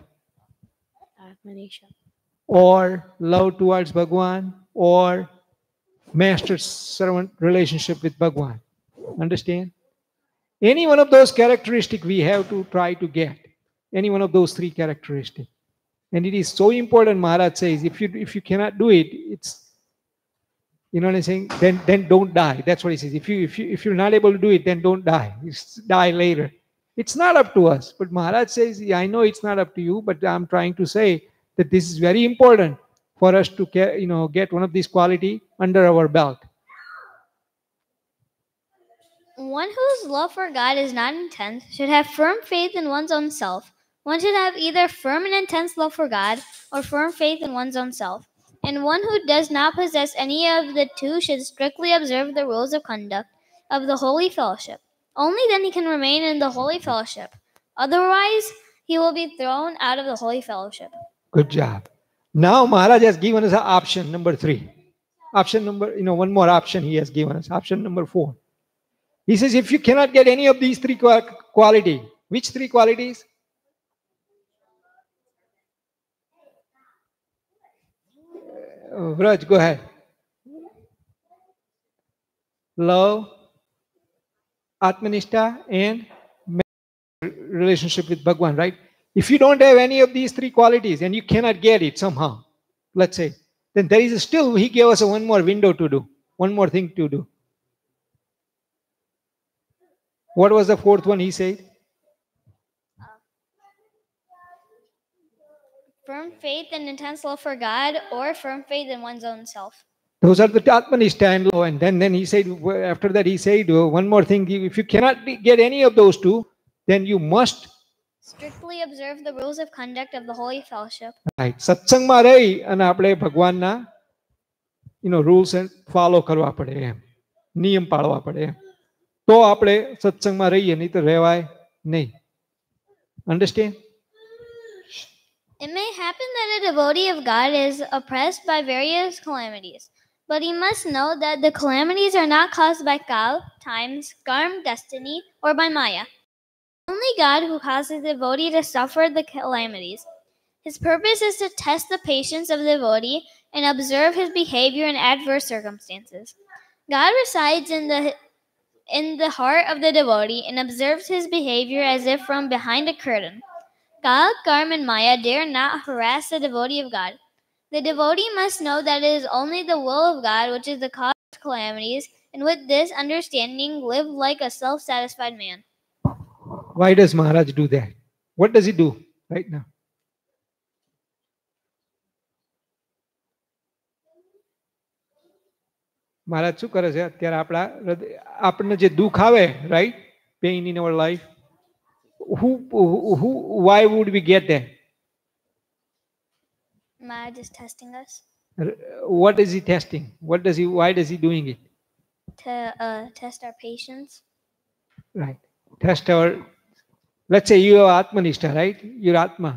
[SPEAKER 2] Atmanisha.
[SPEAKER 6] Or love towards Bhagwan, or master-servant relationship with Bhagwan. Understand? Any one of those characteristics we have to try to get. Any one of those three characteristics. And it is so important, Maharaj says, if you cannot do it, it's, you know what I'm saying, then don't die. That's what he says. If you're not able to do it, then don't die. It's die later. It's not up to us. But Maharaj says, yeah, I know it's not up to you, but I'm trying to say that this is very important for us to get one of these quality under our belt.
[SPEAKER 1] One whose love for God is not intense should have firm faith in one's own self. One should have either firm and intense love for God or firm faith in one's own self. And one who does not possess any of the two should strictly observe the rules of conduct of the Holy Fellowship. Only then he can remain in the Holy Fellowship. Otherwise, he will be thrown out of the Holy Fellowship.
[SPEAKER 6] Good job. Now Maharaj has given us option number 3. Option number, one more option he has given us. Option number 4. He says, if you cannot get any of these three qualities, which three qualities? Vraj, go ahead. Love, Atmanishta, and relationship with Bhagwan, right? If you don't have any of these three qualities and you cannot get it somehow, let's say, then there is still, he gave us one more window to do, one more thing to do. What was the fourth one he said?
[SPEAKER 1] Firm faith and intense love for God, or firm faith in one's own self.
[SPEAKER 6] Those are the Atmanishta and love. And then he said, after that he said, one more thing, if you cannot get any of those two, then you must
[SPEAKER 1] strictly observe the rules of conduct of the Holy Fellowship.
[SPEAKER 6] Right. સત્સંગમાં રહી અને આપણે ભગવાનના rules and follow કરવા પડે એમ, નિયમ પાળવા પડે એમ, તો આપણે સત્સંગમાં રહીએ, નહીં તો રહેવાય નહીં. Understand?
[SPEAKER 1] It may happen that a devotee of God is oppressed by various calamities, but he must know that the calamities are not caused by Kal, times, karma, destiny, or by Maya. Only God who causes the devotee to suffer the calamities. His purpose is to test the patience of the devotee and observe his behavior in adverse circumstances. God resides in the in the heart of the devotee and observes his behavior as if from behind a curtain. Kal, Karma, and Maya dare not harass the devotee of God. The devotee must know that it is only the will of God which is the cause of calamities, and with this understanding live like a self-satisfied man.
[SPEAKER 6] Why does Maharaj do that? What does he do right now? મહારાજ શું કરે છે અત્યારે આપણને જે દુઃખ આવે, right? Pain in our life. Why would we get that?
[SPEAKER 1] Maharaj is testing us.
[SPEAKER 6] What is he testing? Why does he doing it?
[SPEAKER 1] To test our patience.
[SPEAKER 6] Right. Test our, let's say you are Atmanishta, right? You're Atma.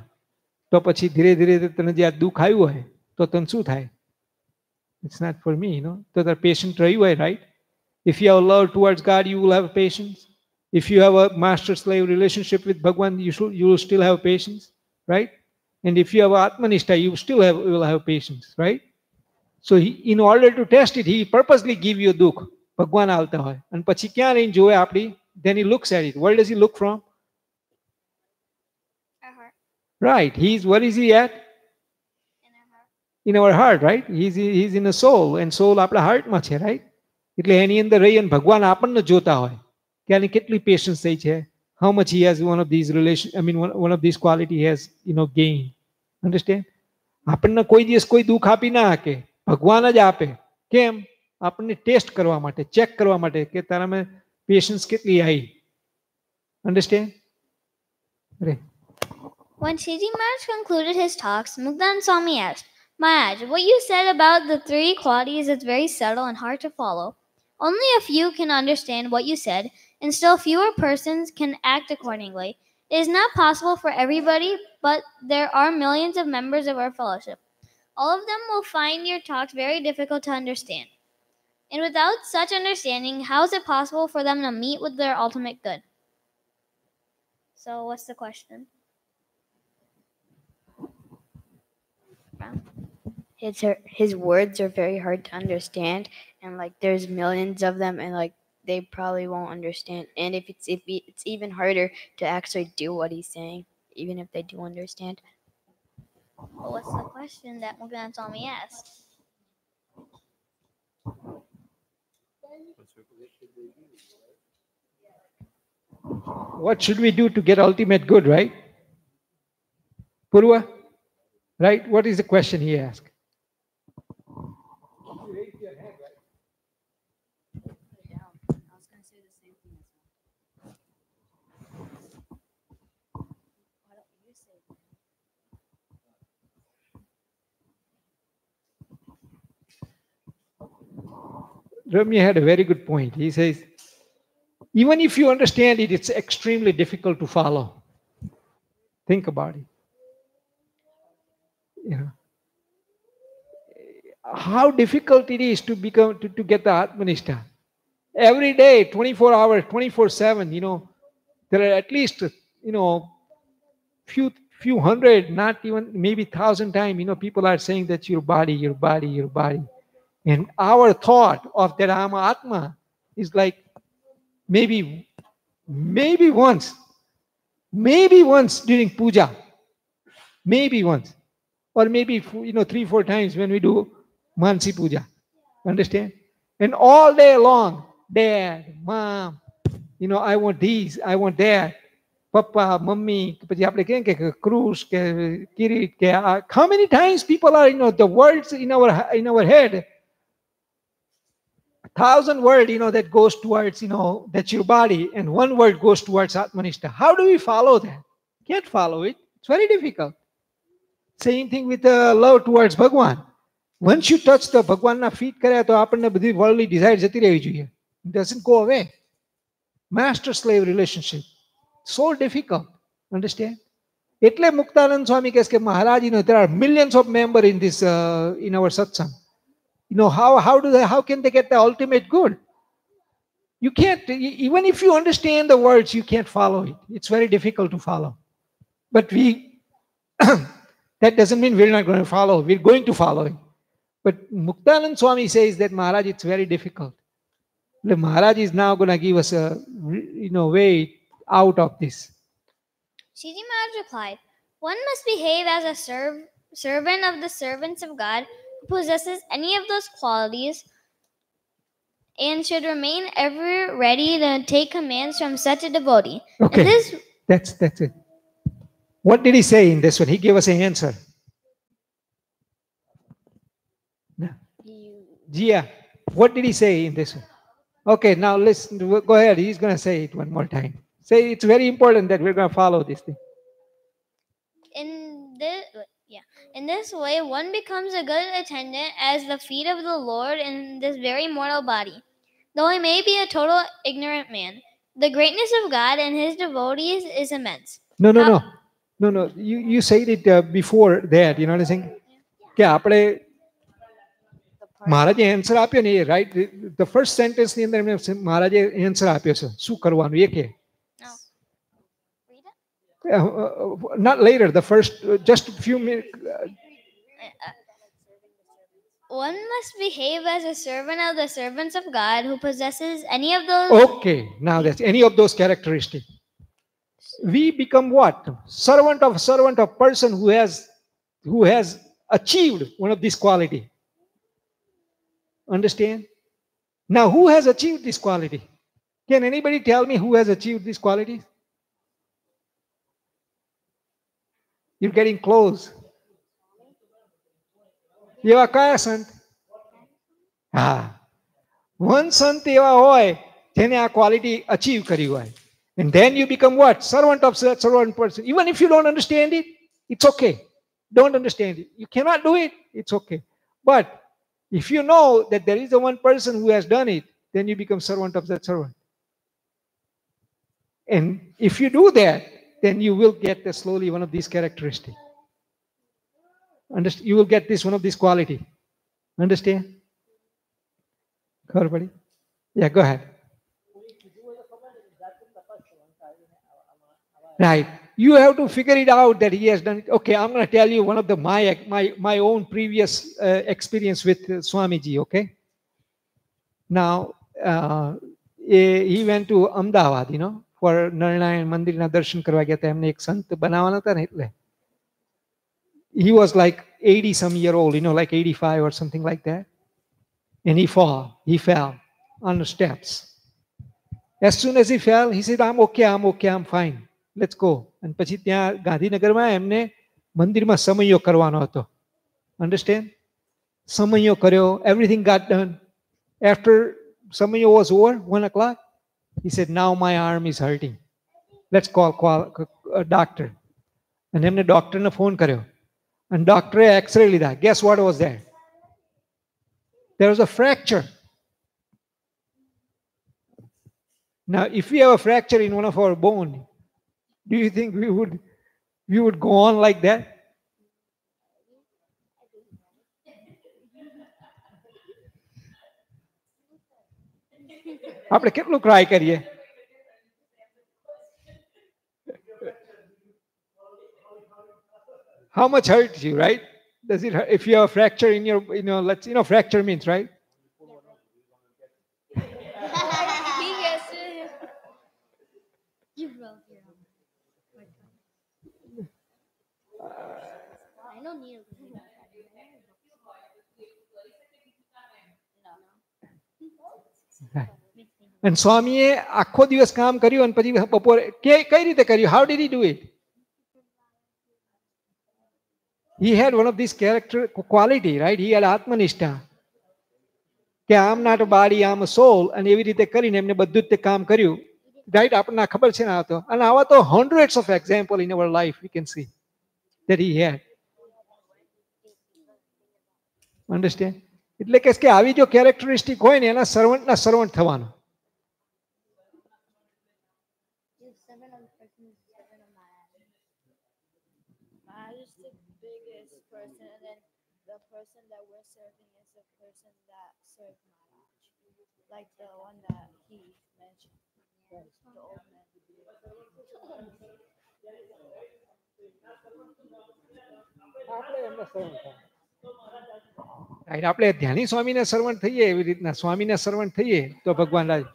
[SPEAKER 6] તો પછી ધીરે ધીરે તને જે આ દુઃખ આવ્યું હોય તો તને શું થાય? It's not for me, તો તાર patient રહ્યું હોય, right? If you have love towards God, you will have patience. If you have a master-slave relationship with Bhagwan, you will still have patience, right? And if you have Atmanishta, you will have patience, right? So in order to test it, he purposely give you dukh. Bhagwan આવતા હોય અને પછી ક્યાં રહીને જોવે આપણી? Then he looks at it. Where does he look from?
[SPEAKER 1] Our heart.
[SPEAKER 6] Right. Where is he at? In our heart, right? He's in a soul, and soul આપણા હાર્ટમાં છે, right? એટલે એની અંદર રહી અને ભગવાન આપણને જોતા હોય કે આની કેટલી પેશન્સ થઈ છે. How much he has one of these one of these quality he has, gained. Understand? આપણને કોઈ દિવસ કોઈ દુઃખ આપી ના શકે, ભગવાન જ આપે. કેમ? આપણને ટેસ્ટ કરવા માટે, ચેક કરવા માટે કે તારામાં પેશન્સ કેટલી આવી. Understand? Right.
[SPEAKER 1] When Shiji Maharaj concluded his talks, Muktan Swami asked, Maharaj, what you said about the three qualities is very subtle and hard to follow. Only a few can understand what you said, and still fewer persons can act accordingly. It is not possible for everybody, but there are millions of members of our fellowship. All of them will find your talks very difficult to understand. And without such understanding, how is it possible for them to meet with their ultimate good? So, what's the question?
[SPEAKER 2] His words are very hard to understand, and there's millions of them, and they probably won't understand. And if it's even harder to actually do what he's saying, even if they do understand.
[SPEAKER 1] Well, what's the question that Muktan Swami asked?
[SPEAKER 6] What should we do to get ultimate good, right? Purva, right? What is the question he asked? Ramya had a very good point. He says, even if you understand it, it's extremely difficult to follow. Think about it. How difficult it is to get the Atmanishta. Every day, 24 hours, 24/7, there are at least, few hundred, not even maybe 1,000 times, people are saying that your body, your body, your body. And our thought of that I'm Atma is like maybe once during puja, maybe once, or maybe 3-4 times when we do Mansi puja. Understand? And all day long, Dad, Mom, I want these, I want that. Papa, Mummy, Cruz, Kirit. How many times people are, the words in our head, 1,000 words, that goes towards, that's your body, and one word goes towards Atmanishta. How do we follow that? Can't follow it. It's very difficult. Same thing with love towards Bhagwan. Once you touch the Bhagwan na feet kare, to આપણને બધી worldly desire જતી રહેવી જોઈએ. It doesn't go away. Master-slave relationship. So difficult. Understand? એટલે મુક્તાનંદ સ્વામી કહે કે મહારાજ, there are millions of members in this, in our satsang. How can they get the ultimate good? You can't, even if you understand the words, you can't follow it. It's very difficult to follow. But that doesn't mean we're not going to follow. We're going to follow it. But Muktanand Swami says that, Maharaj, it's very difficult. The Maharaj is now going to give us a way out of this.
[SPEAKER 1] Shiji Maharaj replied, one must behave as a servant of the servants of God who possesses any of those qualities and should remain ever ready to take commands from such a devotee.
[SPEAKER 6] Okay,
[SPEAKER 1] And this,
[SPEAKER 6] that's it. What did he say in this one? He gave us an answer. No. Jia, what did he say in this one? Okay, now listen, go ahead. He's going to say it one more time. Say it's very important that we're going to follow this thing.
[SPEAKER 1] in this way, one becomes a good attendant as the feet of the Lord in this very mortal body. Though he may be a total ignorant man, the greatness of God and his devotees is immense.
[SPEAKER 6] No. You said it before that. You know what I'm saying? કે આપણે મહારાજે answer આપ્યો ને એ write the first sentence ની અંદર એમને મહારાજે answer આપ્યો છે શું કરવાનું એ કે not later, the first just a few minutes.
[SPEAKER 1] One must behave as a servant of the servants of God who possesses any of those.
[SPEAKER 6] Okay, now that's any of those characteristics. We become what? Servant of person who has achieved one of these quality. Understand? Now, who has achieved this quality? Can anybody tell me who has achieved this quality? You're getting close. એવા કયા સંત? One સંત એવા હોય જેને આ quality achieve કરી હોય. And then you become what? Servant of servant person. Even if you don't understand it, it's okay. Don't understand it. You cannot do it, it's okay. But if you know that there is a one person who has done it, then you become servant of that servant. And if you do that, then you will get slowly one of these characteristics. You will get this one of this quality. Understand? Everybody? Yeah, go ahead. Right. You have to figure it out that he has done it. Okay, I'm going to tell you one of my own previous experience with Swamiji, okay? Now, he went to Ahmedabad, for Narayana Mandir na darshan karwa ગયા હતા એમને એક સંત બનાવવાના હતા ને એટલે he was like 80 some year old, like 85 or something like that, and he fell on the steps. As soon as he fell, he said, I'm okay, I'm fine, let's go. And પછી ત્યાં ગાંધીનગરમાં એમને મંદિરમાં સમયો કરવાનો હતો. Understand? સમયો કર્યો, everything got done. After સમયો was over, 1 o'clock, he said, now my arm is hurting. Let's call a doctor. And એમને ડોક્ટરને ફોન કર્યો. And doctor X-ray લીધા. Guess what was there? There was a fracture. Now, if we have a fracture in one of our bone, do you think we would go on like that? આપણે કેટલું cry કરીએ? How much hurts you, right? Does it hurt? If you have a fracture in your, fracture means, right?
[SPEAKER 1] I don't need
[SPEAKER 6] And સ્વામીએ આખો દિવસ કામ કર્યું અને પછી બપોરે કઈ રીતે કર્યું? How did he do it? He had one of these character quality, right? He had atmanishta. કે I'm not a body, I'm a soul. અને એવી રીતે કરીને એમને બધું જ તે કામ કર્યું. Right? આપણને ખબર છે ને આ તો. અને આવા તો hundreds of example in our life we can see that he had. Understand? એટલે કે આવી જો characteristic હોય ને એના સર્વન્ટના સર્વન્ટ થવાનું.
[SPEAKER 2] Person, and then the person that we're serving is the person that served Maharaj, like the one that he mentioned, the old man.
[SPEAKER 6] આપણે એમના સર્વન્ટ રાઈટ, આપણે ધ્યાની સ્વામીને સર્વન્ટ થઈએ એવી રીતના સ્વામીને સર્વન્ટ થઈએ તો ભગવાન રાજ.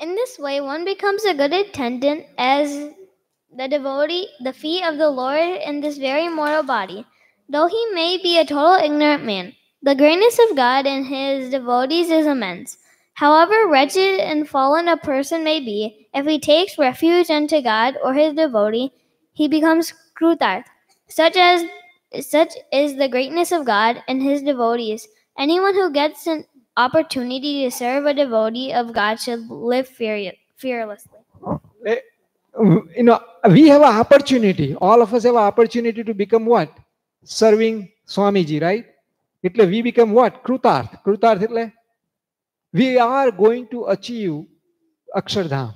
[SPEAKER 1] In this way, one becomes a good attendant as the devotee, the feet of the Lord in this very mortal body. Though he may be a total ignorant man, the greatness of God and his devotees is immense. However wretched and fallen a person may be, if he takes refuge into God or his devotee, he becomes krutarth. Such is the greatness of God and his devotees. Anyone who gets an opportunity to serve a devotee of God should live fearlessly.
[SPEAKER 6] You know, we have an opportunity. All of us have an opportunity to become what? Serving Swamiji, right? એટલે we become what? Krutarth. Krutarth એટલે we are going to achieve Akshardham.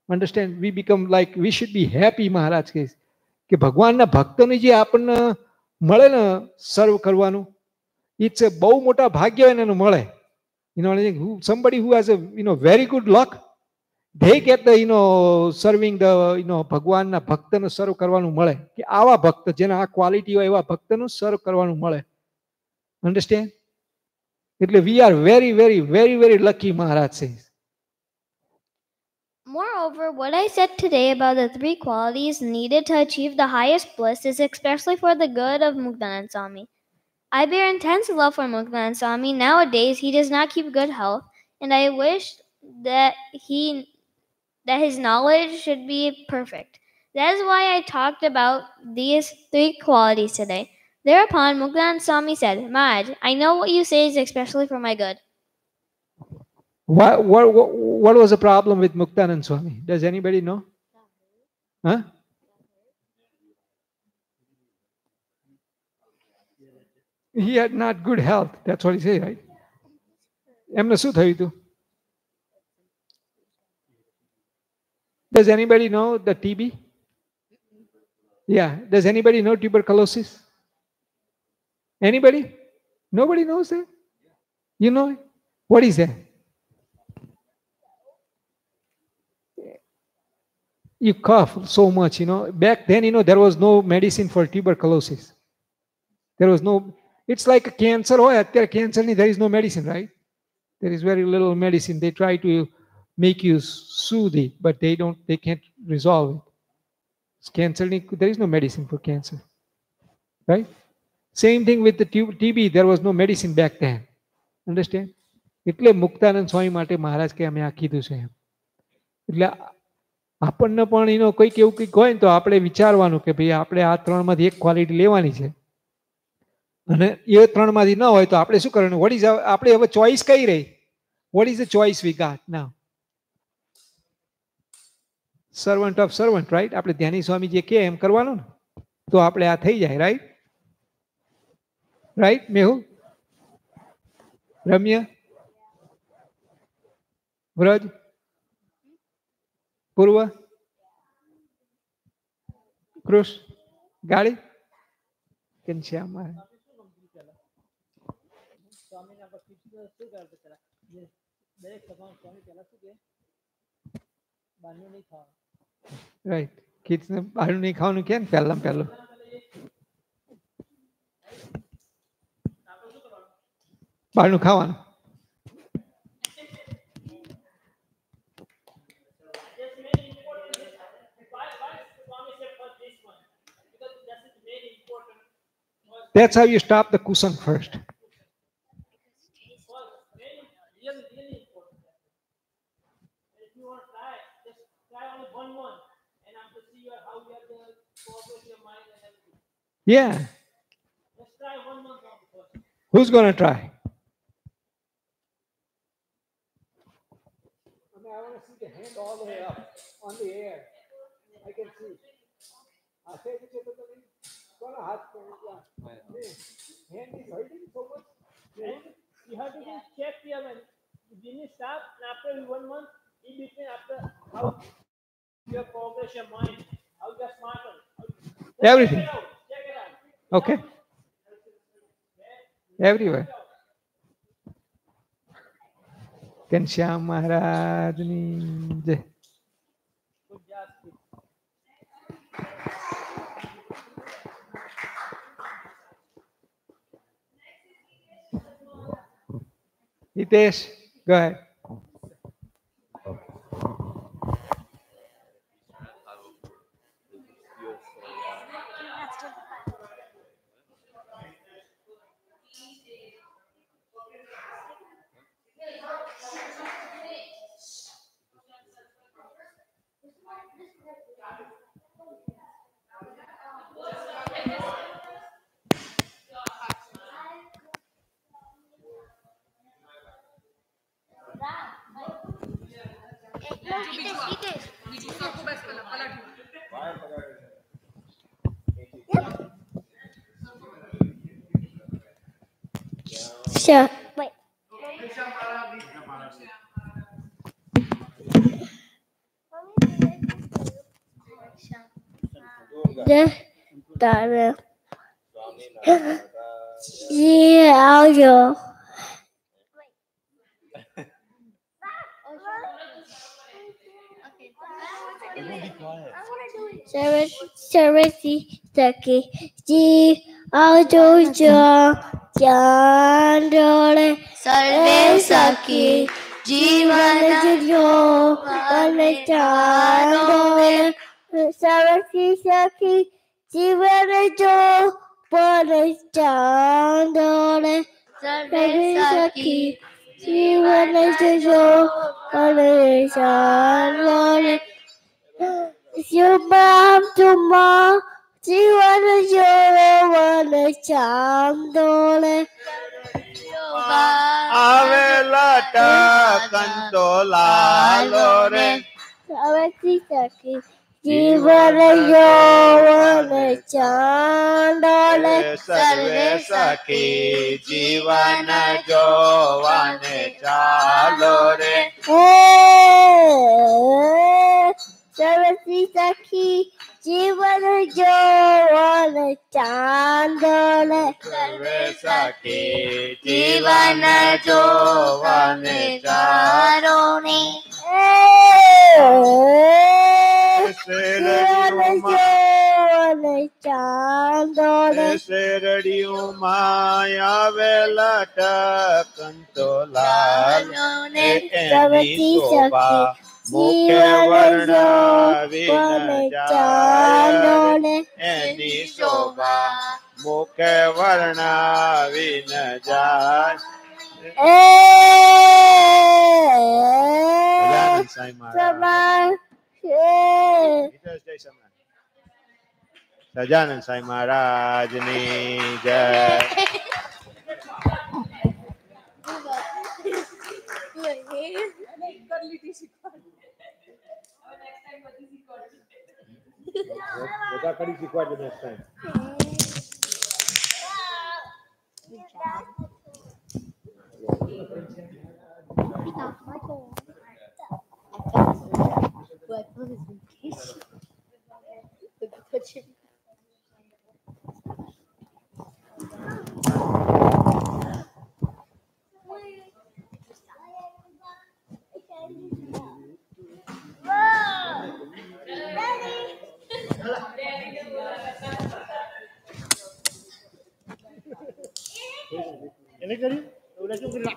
[SPEAKER 6] Understand? We become like, we should be happy, Maharaj says. કે ભગવાનના ભક્તને જે આપણને મળે ને સર્વ કરવાનું, it's a બહુ મોટા ભાગ્ય એને મળે. You know, somebody who has a very good luck, they get the serving the ભગવાનના ભક્તને સર્વ કરવાનું મળે. કે આવા ભક્ત જેને આ ક્વોલિટી હોય એવા ભક્તનું સર્વ કરવાનું મળે. Understand? એટલે we are very, very, very, very lucky, Maharaj says.
[SPEAKER 1] Moreover, what I said today about the three qualities needed to achieve the highest bliss is especially for the good of Muktanand Swami. I bear intense love for Muktanand Swami. Nowadays, he does not keep good health, and I wish that his knowledge should be perfect. That is why I talked about these three qualities today. Thereupon, Muktanand Swami said, Maharaj, I know what you say is especially for my good.
[SPEAKER 6] What was the problem with Muktanand Swami? Does anybody know? Huh? He had not good health. That's what he said, right? એમને શું થયું હતું? Does anybody know the TB? Yeah. Does anybody know tuberculosis? Anybody? Nobody knows that? You know it? What is that? You cough so much, Back then, there was no medicine for tuberculosis. There was no, it's like a cancer. Oh, cancer, there is no medicine, right? There is very little medicine. They try to make you soothe it, but they can't resolve it. Cancer, there is no medicine for cancer, right? Same thing with the TB. There was no medicine back then. Understand? એટલે મુક્તાનંદ સ્વામી માટે મહારાજ કે અમે આ કીધું છે એમ. એટલે આપણને પણ કંઈક એવું કંઈક હોય ને તો આપણે વિચારવાનું કે ભાઈ આપણે આ ત્રણમાંથી એક ક્વોલિટી લેવાની છે અને એ ત્રણમાંથી ન હોય તો આપણે શું કરવાનું? વોટ ઇઝ આપણે હવે ચોઈસ કઈ રહી? What is the choice we got now? Servant of servant, right? આપણે ધ્યાની સ્વામી જે કહે એમ કરવાનું ને તો આપણે આ થઈ જાય, રાઈટ? રાઈટ મેહુલ, રમ્યા, વ્રજ, પૂર્વ, કૃષ, ગાડી, ઘનશ્યામ. રાઈટ, કિડ્સને બહારનું નહીં ખાવાનું કે ને પહેલા પહેલું. બહારનું ખાવાનું. That's how you stop the kusang first. Yeah. Who's going to try? I want to see the hand all the way up on the air. I can see. Hand is hurting so much.
[SPEAKER 3] You have to check here when you stop, and after 1 month, in between, after how your progress, your mind, how you're smarter.
[SPEAKER 6] Everything.
[SPEAKER 3] Check it out.
[SPEAKER 6] Okay. Everywhere. Ghanshyam મહારાજની જય. Hitesh, go ahead.
[SPEAKER 1] Sure. Wait. Saraswati Saki Ji Aujo Chandole
[SPEAKER 5] सर्वे सखी जीवन
[SPEAKER 1] Jo Chandole Saraswati Saki Jivan Jo Chandole
[SPEAKER 5] सर्वे सखी
[SPEAKER 1] जीवन जो Chandole Subham Tuma Jivan Jo Chandole
[SPEAKER 7] આવેલા ટકંતો લાલો રે
[SPEAKER 1] Saraswati Saki Jivan Jo Chandole
[SPEAKER 7] સર્વે સખી જીવન જોવાને ચાલો રે
[SPEAKER 1] Saraswati Saki Jivan Jo Chandole
[SPEAKER 7] સર્વે સખી જીવન જોવાને ચાલો
[SPEAKER 1] Sarone
[SPEAKER 7] શેરડીયું માયાવેલા ટકંતો લાલો એની શોભા મુખે વર્ણવી ન જાય એની શોભા મુખે વર્ણવી ન જાય. સજાનંદ સાંઈ મહારાજ. સજાનંદ સાંઈ મહારાજની જય. બધા કરી શીખવાડજો નેક્સ્ટ ટાઈમ. એને કરી ઓલા શું કરી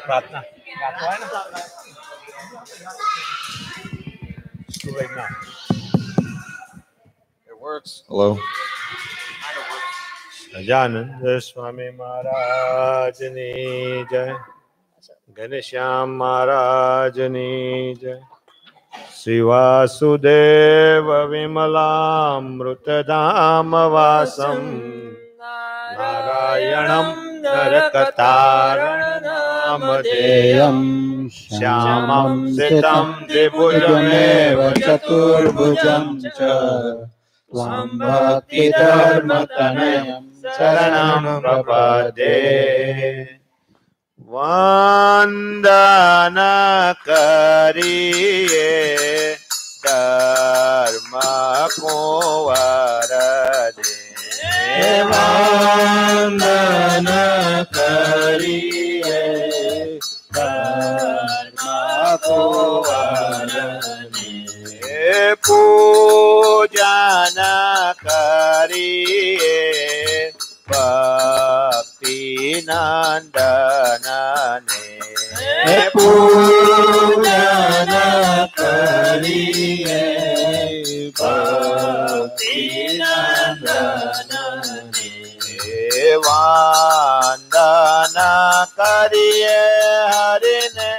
[SPEAKER 7] પ્રાર્થના It works. Hello. સજાનંદ સ્વામી મહારાજની જય. ઘનશ્યામ મહારાજની જય. શ્રી વાસુદેવ વિમલામૃતધામ વાસમ નારાયણમ નરકતારણનામધેયમ શ્યામં સિતં દ્વિભુજમેવ ચતુર્ભુજં ચ त्वं भक्तिधर्मतनयं शरणं प्रपद्ये. વંદન કરીએ ધર્મ કુંવર
[SPEAKER 8] વંદન કરીએ ધર્મ કુંવર
[SPEAKER 7] પૂજન કરીએ ભક્તિ નંદન
[SPEAKER 8] પૂજન કરીએ ભક્તિ નંદન
[SPEAKER 7] વંદન કરીએ હરિને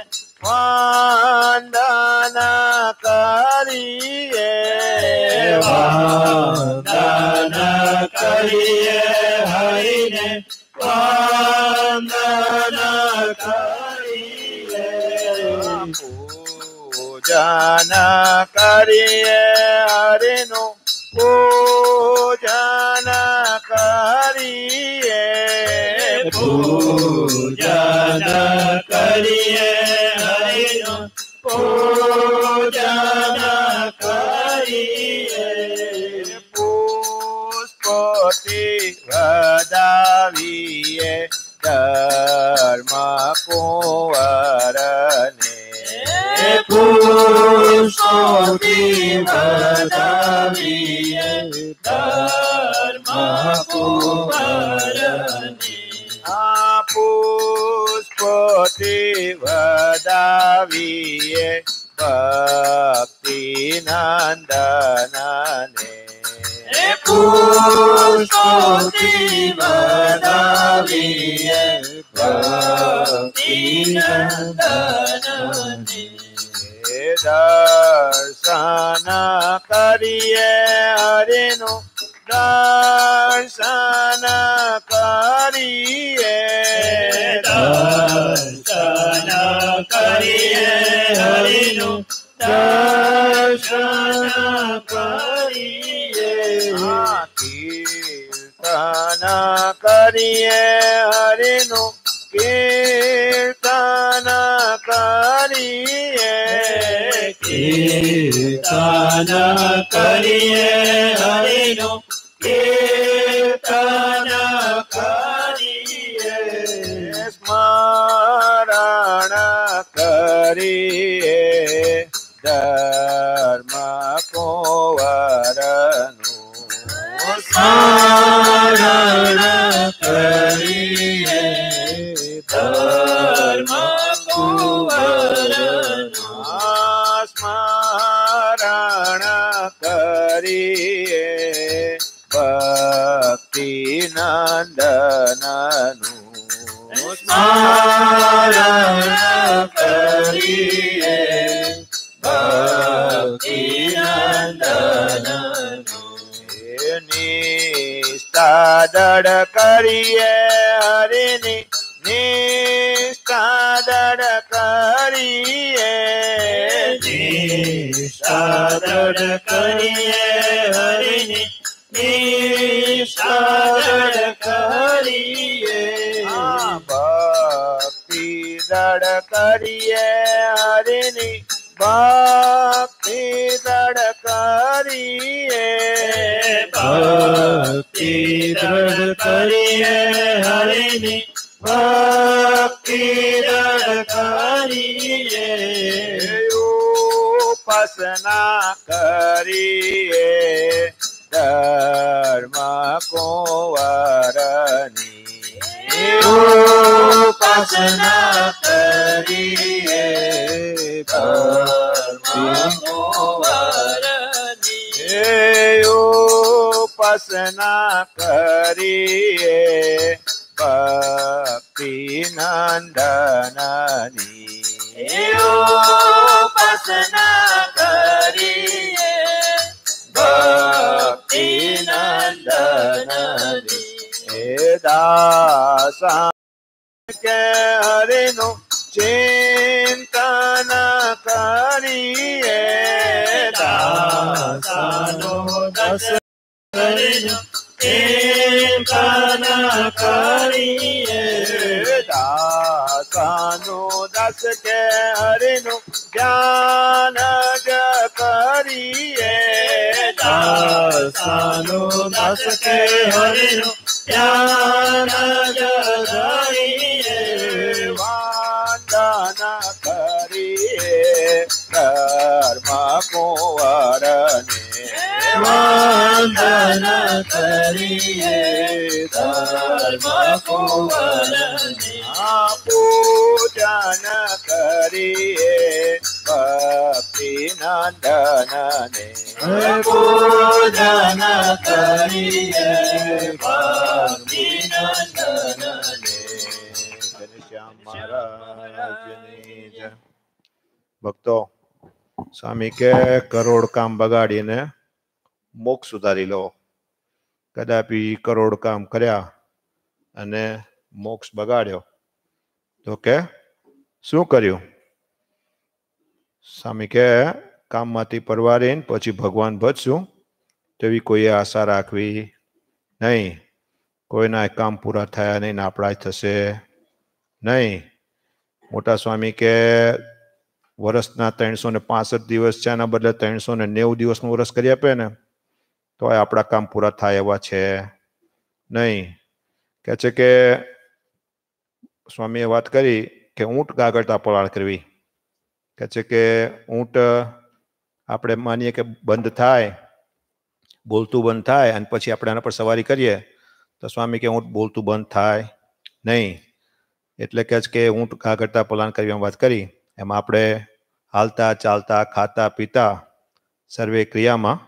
[SPEAKER 7] વંદન કરીએ
[SPEAKER 8] વંદન કરીએ હરિને વંદન કરીએ
[SPEAKER 7] પૂજન કરીએ હરિનું પૂજન કરીએ
[SPEAKER 8] પૂજન કરીએ હરિનું પૂજન કરીએ
[SPEAKER 7] પુષ્પોથી વધાવીએ ધર્મ કુંવરને
[SPEAKER 8] પુષ્પોથી વધાવીએ ધર્મ કુંવરને
[SPEAKER 7] પુષ્પોથી વધાવીએ ભક્તિ નંદનને
[SPEAKER 8] પુષ્પોથી વધાવીએ ભક્તિ નંદનને
[SPEAKER 7] દર્શન કરીએ હરિનું દર્શન કરીએ
[SPEAKER 8] દર્શન કરીએ હરિનું દર્શન કરીએ
[SPEAKER 7] કીર્તન કરીએ હરિનું કીર્તન કરીએ
[SPEAKER 8] કીર્તન કરીએ હરિનું કીર્તન કરીએ
[SPEAKER 7] સ્મરણ કરીએ ધર્મ કુંવરનું
[SPEAKER 8] સ્મરણ કરીએ ધર્મ કુંવરનું
[SPEAKER 7] સ્મરણ કરીએ ભક્તિ નંદનનું
[SPEAKER 8] સ્મરણ કરીએ ભક્તિ નંદનનું
[SPEAKER 7] નિષ્ઠા દળ કરીએ હરિની નિષ્ઠા દળ કરીએ
[SPEAKER 8] નિષ્ઠા કરીએ હરિની નિષ્ઠા કરીએ
[SPEAKER 7] ભક્તિ દળ કરીએ હરિની ભક્તિ દળ કરીએ
[SPEAKER 8] ભક્તિ દળ કરીએ હરિની ભક્તિ દળ કરીએ
[SPEAKER 7] ઉપાસના કરીએ ધર્મ કુંવરની
[SPEAKER 8] ઉપાસના કરીએ ધર્મ કુંવરની
[SPEAKER 7] ઉપાસના કરીએ ભક્તિ નંદનની
[SPEAKER 8] ઉપાસના કરીએ ભક્તિ નંદનની
[SPEAKER 7] દાસા કે હરિનું ચિંતન કરીએ
[SPEAKER 8] દાસાનો દસ હરિનું ચિંતન કરીએ
[SPEAKER 7] દાસ સાનું દાસ કે હરિનું ધ્યાન જ કરીએ
[SPEAKER 8] દાસાનું દાસ કે હરિનું ધ્યાન જ કરીએ
[SPEAKER 7] વંદન કરીએ ધર્મ કુંવરને
[SPEAKER 8] વંદન કરીએ ધર્મ કુંવરને
[SPEAKER 7] પૂજન કરીએ ભક્તિ નંદનને
[SPEAKER 8] પૂજન કરીએ ભક્તિ નંદનને.
[SPEAKER 7] ઘનશ્યામ મહારાજની જય. ભક્તો, સ્વામી કે કરોડ કામ બગાડીને મોક્ષ સુધારી લો. કદાપી કરોડ કામ કર્યા અને મોક્ષ બગાડ્યો તો કે શું કર્યું? સ્વામી કે કામમાંથી પરવારીને પછી ભગવાન ભજશું તેવી કોઈએ આશા રાખવી નહીં. કોઈના કામ પૂરા થયા નહીં ને આપણા થશે નહીં. મોટા સ્વામી કે વર્ષના 365 દિવસ છે, એના બદલે 390 દિવસનું વર્ષ કરી આપે ને તો આપણા કામ પૂરા થાય એવા છે નહીં. કે છે કે સ્વામીએ વાત કરી કે ઊંટ ગાગળતા પલાળ કરવી. કે છે કે ઊંટ આપણે માનીએ કે બંધ થાય, બોલતું બંધ થાય અને પછી આપણે એના પર સવારી કરીએ તો સ્વામી કે ઊંટ બોલતું બંધ થાય નહીં. એટલે કે છે કે ઊંટ ગાગળતા પલાળ કરવી વાત કરી. એમાં આપણે હાલતા ચાલતા ખાતા પીતા સર્વે ક્રિયામાં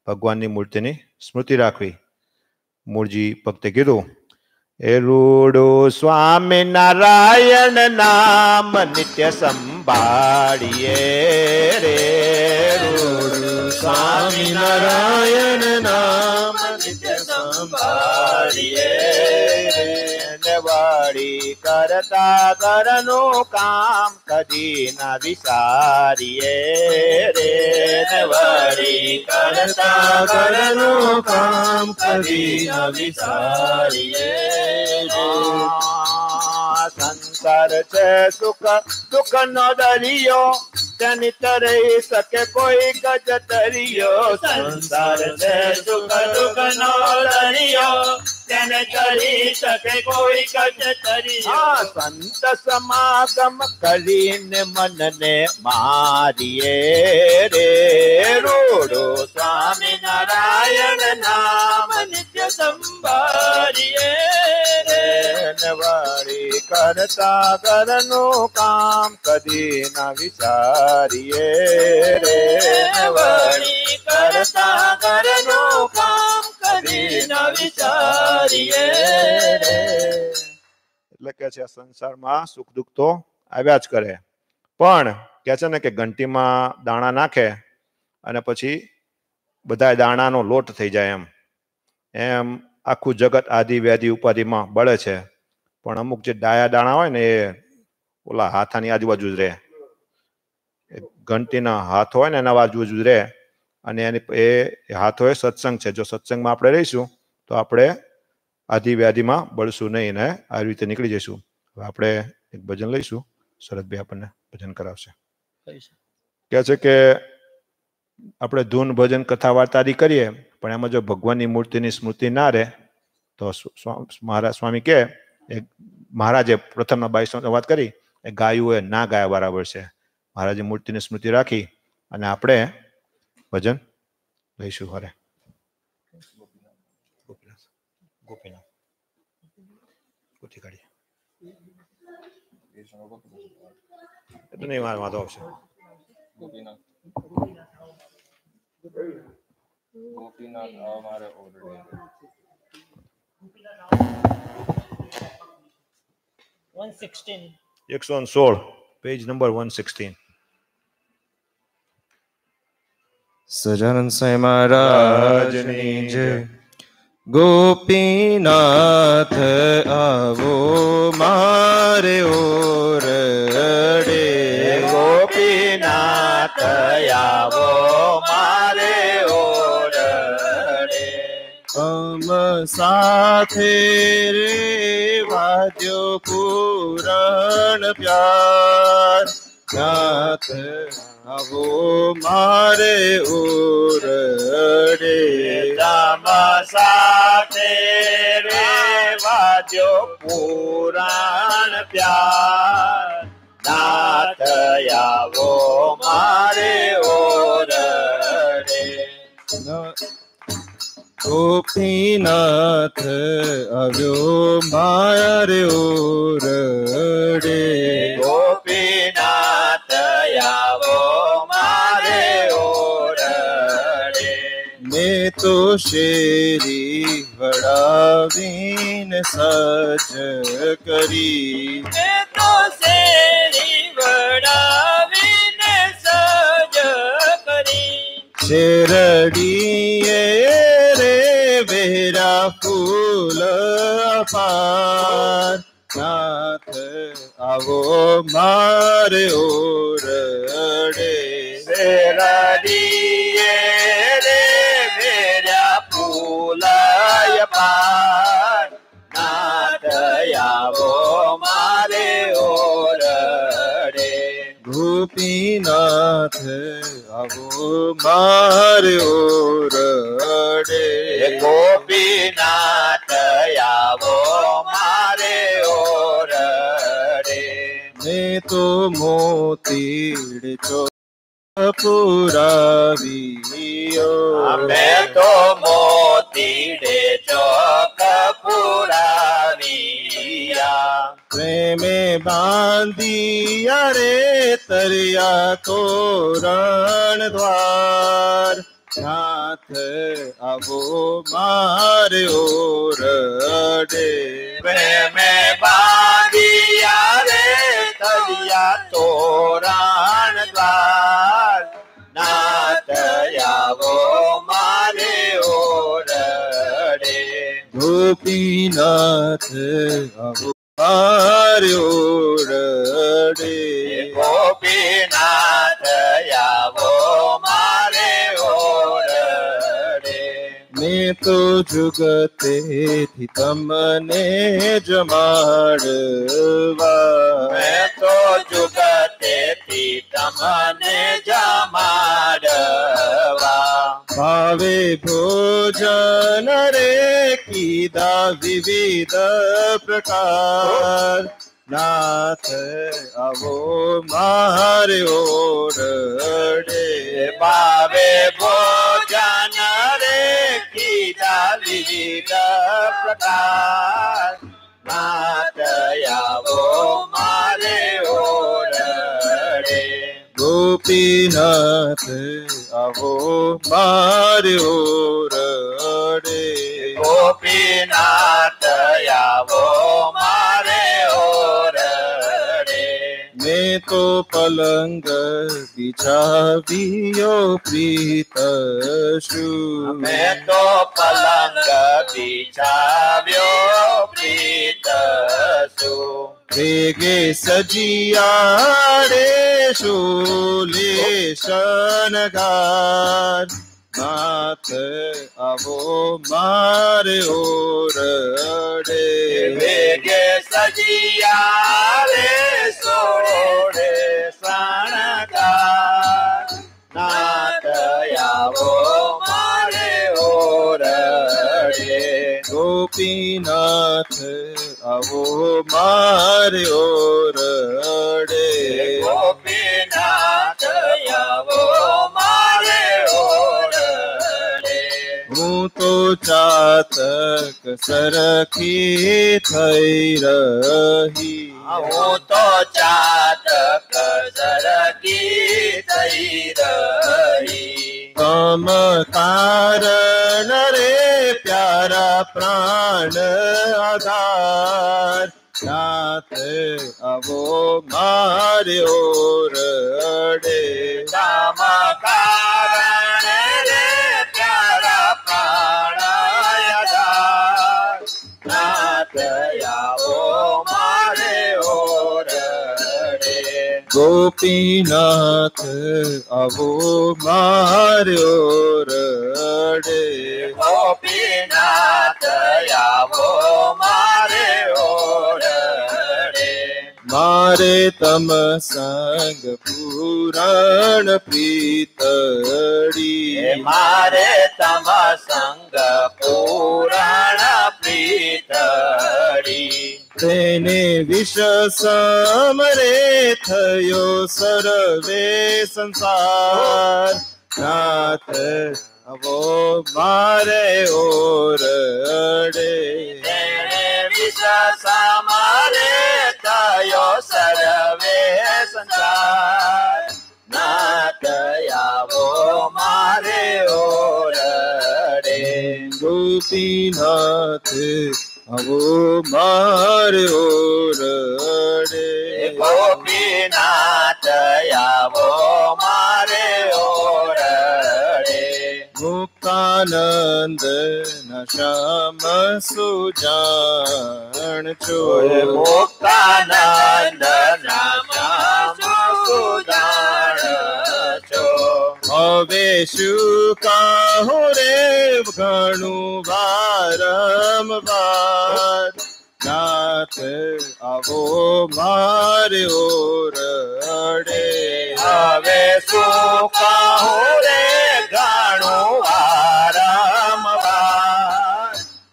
[SPEAKER 7] ભગવાનની મૂર્તિની સ્મૃતિ રાખવી. મૂળજી ભક્તે કીધું એ રૂડો સ્વામિનારાયણ નામ નિત્ય સંભાળીએ રે રૂડો
[SPEAKER 8] સ્વામિનારાયણ નામ નિત્ય સંભાળીએ
[SPEAKER 7] વાડી કરતા ઘરનું કામ કદી ના વિસારીએ રે
[SPEAKER 8] વાડી કરતા ઘરનું કામ કદી ન વિસારીએ
[SPEAKER 7] સંસાર છે સુખ દુઃખ નો દરિયો તેની તરી શકે કોઈ ગજ તરિયો
[SPEAKER 8] સંસાર છે સુખ દુઃખ નો દરિયો તેને તરી શકે કોઈ ગજ તરિયો
[SPEAKER 7] સંત સમાગમ કરીને મનને મારીએ રે રૂડો
[SPEAKER 8] સ્વામિનારાયણ નામ નિત્ય સંભાળીએ
[SPEAKER 7] વાળી કરતા ઘરનું કામ કદી ના વિચારીએ રે
[SPEAKER 8] વાળી કરતા ઘરનું કામ કદી ન વિચારીએ
[SPEAKER 7] એટલે કે છે સંસારમાં સુખ દુઃખ તો આવ્યા જ કરે, પણ કે છે ને કે ઘંટીમાં દાણા નાખે અને પછી બધા દાણાનો લોટ થઈ જાય એમ આખું જગત આદિ વ્યાધિ ઉપાધિમાં બળે છે. પણ અમુક જે ડાયા દાણા હોય ને એ ઓલા હાથાની આજુબાજુ જ રહે, ઘંટીના હાથ હોય ને એના બાજુ જ રહે અને એની એ હાથો એ સત્સંગ છે. જો સત્સંગમાં આપણે રહીશું તો આપણે આદિ વ્યાધિમાં બળશું નહીં ને આવી રીતે નીકળી જઈશું. હવે આપણે એક ભજન લઈશું, શરદભાઈ આપણને ભજન કરાવશે. કહે છે કે આપણે ધૂન ભજન કથા વાર્તાદી કરીએ પણ એમાં જો ભગવાનની મૂર્તિની સ્મૃતિ ના રહે તો મહારાજ સ્વામી કે મહારાજે પ્રથમના 22 વાત કરી એ ગાયું એ ના ગાયા બરાબર છે. મહારાજે મૂર્તિની સ્મૃતિ રાખી અને આપણે ભજન લઈશું. હરે ગોપીનાથ ગોતી કાઢીએ એટલે નહીં મારો વાંધો આવશે.
[SPEAKER 9] ગોપીનાથ અમારે ઓરડે
[SPEAKER 7] 116 પેજ નંબર 116.
[SPEAKER 9] સજાનંદ સાંઈ મહારાજની જય. ગોપીનાથ આવો મારે ઓરડે,
[SPEAKER 7] ગોપીનાથ આવો મારે ઓરડે,
[SPEAKER 9] हम साथे रे वाद्यो पुराण प्यार नाथ आवो मारे ओरडे
[SPEAKER 8] તમ સાથે રે વાદ્યો પુરાણ પ્યાર નાથ આવો મારે ઓરડે
[SPEAKER 9] ગોપીનાથ આવ્યો મારે ઓરડે
[SPEAKER 8] ગોપીનાથ આવો મારે ઓરડે
[SPEAKER 9] મેં તો શેરી વડાવીને સજ કરી
[SPEAKER 8] મેં તો શેરી વડાવીને સજ કરી
[SPEAKER 9] શેરડીએ રે વેરા ફૂલ અપાર નાથ આવો મારે ઓરડે
[SPEAKER 8] શેરડીએ રે વેરા ફૂલય પાર નાથ આવો મારે ઓરડે
[SPEAKER 9] ગોપીનાથ આવો મારે ઓરડે
[SPEAKER 8] ગોપીનાથ આવો મારે ઓરડે
[SPEAKER 9] મેં તો મોતીડ ચોક પુરાવીયો
[SPEAKER 8] મેં તો મોતીડે ચોક પુરાવિયા
[SPEAKER 9] પ્રેમે બાંધિયા રે તરિયા તોરણ દ્વાર નાથ આવો મારે ઓરડે
[SPEAKER 8] પ્રેમે બાંધિયા રે તરિયા તોરણ દ્વાર નાથ આવો મારે ઓરડે
[SPEAKER 9] ગોપીનાથ આવો મારે ઓરડે
[SPEAKER 8] ગોપીનાથ આવો મારે ઓરડે
[SPEAKER 9] મેં તો જુગતેથી તમને જમાડવા
[SPEAKER 8] મેં તો જુગતેથી તમને જમાડવા
[SPEAKER 9] ભાવે ભોજન રે કીધા વિવિધ પ્રકાર નાથ આવો મારે ઓરડે
[SPEAKER 8] ભાવે ભોજન રે કીધા વિવિધ પ્રકાર નાથ આવો મારે ઓરડે
[SPEAKER 9] ગોપીનાથ આવો મારે ઓરડે
[SPEAKER 8] ગોપીનાથ આવો મારે ઓરડે
[SPEAKER 9] મેં તો પલંગ બિછાવ્યો પ્રીત શું
[SPEAKER 8] મેં તો પલંગ બિછાવ્યો પ્રીત શું
[SPEAKER 9] ભેગે સજિયાડે શોલે શનગાર નાથ આવો મારે ઓરડે
[SPEAKER 8] વેગે સજિયા રે સોડે શણગાર નાથ આવો મારે ઓરડે
[SPEAKER 9] ગોપીનાથ આવો મારે ઓરડે
[SPEAKER 8] ગોપીનાથ આવો મારે ઓરડે
[SPEAKER 9] હું તો ચાતક સરખી થઈ રહી
[SPEAKER 8] હું તો ચાતક સરકી થઈ રહી
[SPEAKER 9] તમ કારણ રે પ્યારા પ્રાણ આધાર નાથ આવો મારે ઓરડે
[SPEAKER 8] રામ કારણ રે પ્યારા પ્રાણાયદાર નાથ આવો મારે ઓરડે
[SPEAKER 9] ગોપીનાથ આવો મારે ઓરડે
[SPEAKER 8] ગોપીનાથ આવો મારે ઓરડે.
[SPEAKER 9] મારે તમ સંગ પુરાણ પ્રીતડી.
[SPEAKER 8] મારે તમ સંગ પુરાણ પ્રીતડી.
[SPEAKER 9] તેને વિષ સમરે થયો સર્વે સંસાર. નાથ આવો મારે ઓરડે.
[SPEAKER 8] તેને વિશ્વાસ મારે થયો સર્વે સંસાર. નાથ આવો મારે ઓરડે.
[SPEAKER 9] ગોપીનાથ આવો મારે ઓરડે.
[SPEAKER 8] ગોપીનાથ આવો મારે ઓરડે.
[SPEAKER 9] મુક્તાનંદ ના શ્યામ સુજાણ છો.
[SPEAKER 8] મુક્તાનંદ નામ સુજાણ છો.
[SPEAKER 9] હવે શું કહું રે ઘણું વારંવાર. નાથ આવો મારે ઓરડે.
[SPEAKER 8] હવે શું કહું રે ઘણું વારંવાર.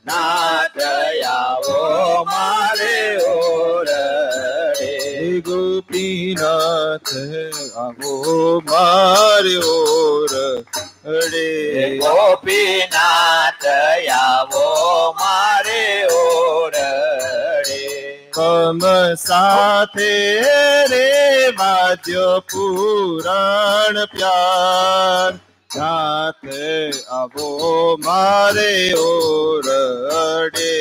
[SPEAKER 8] નાથ આવો મારે ઓરડે.
[SPEAKER 9] ગોપીનાથ આવો મારે ઓરડે.
[SPEAKER 8] ગોપીનાથ આવો મારે ઓરડે.
[SPEAKER 9] કમ સાથે રે વાદ્ય પુરાણ પ્યાર. નાથ આવો મારે ઓરડે.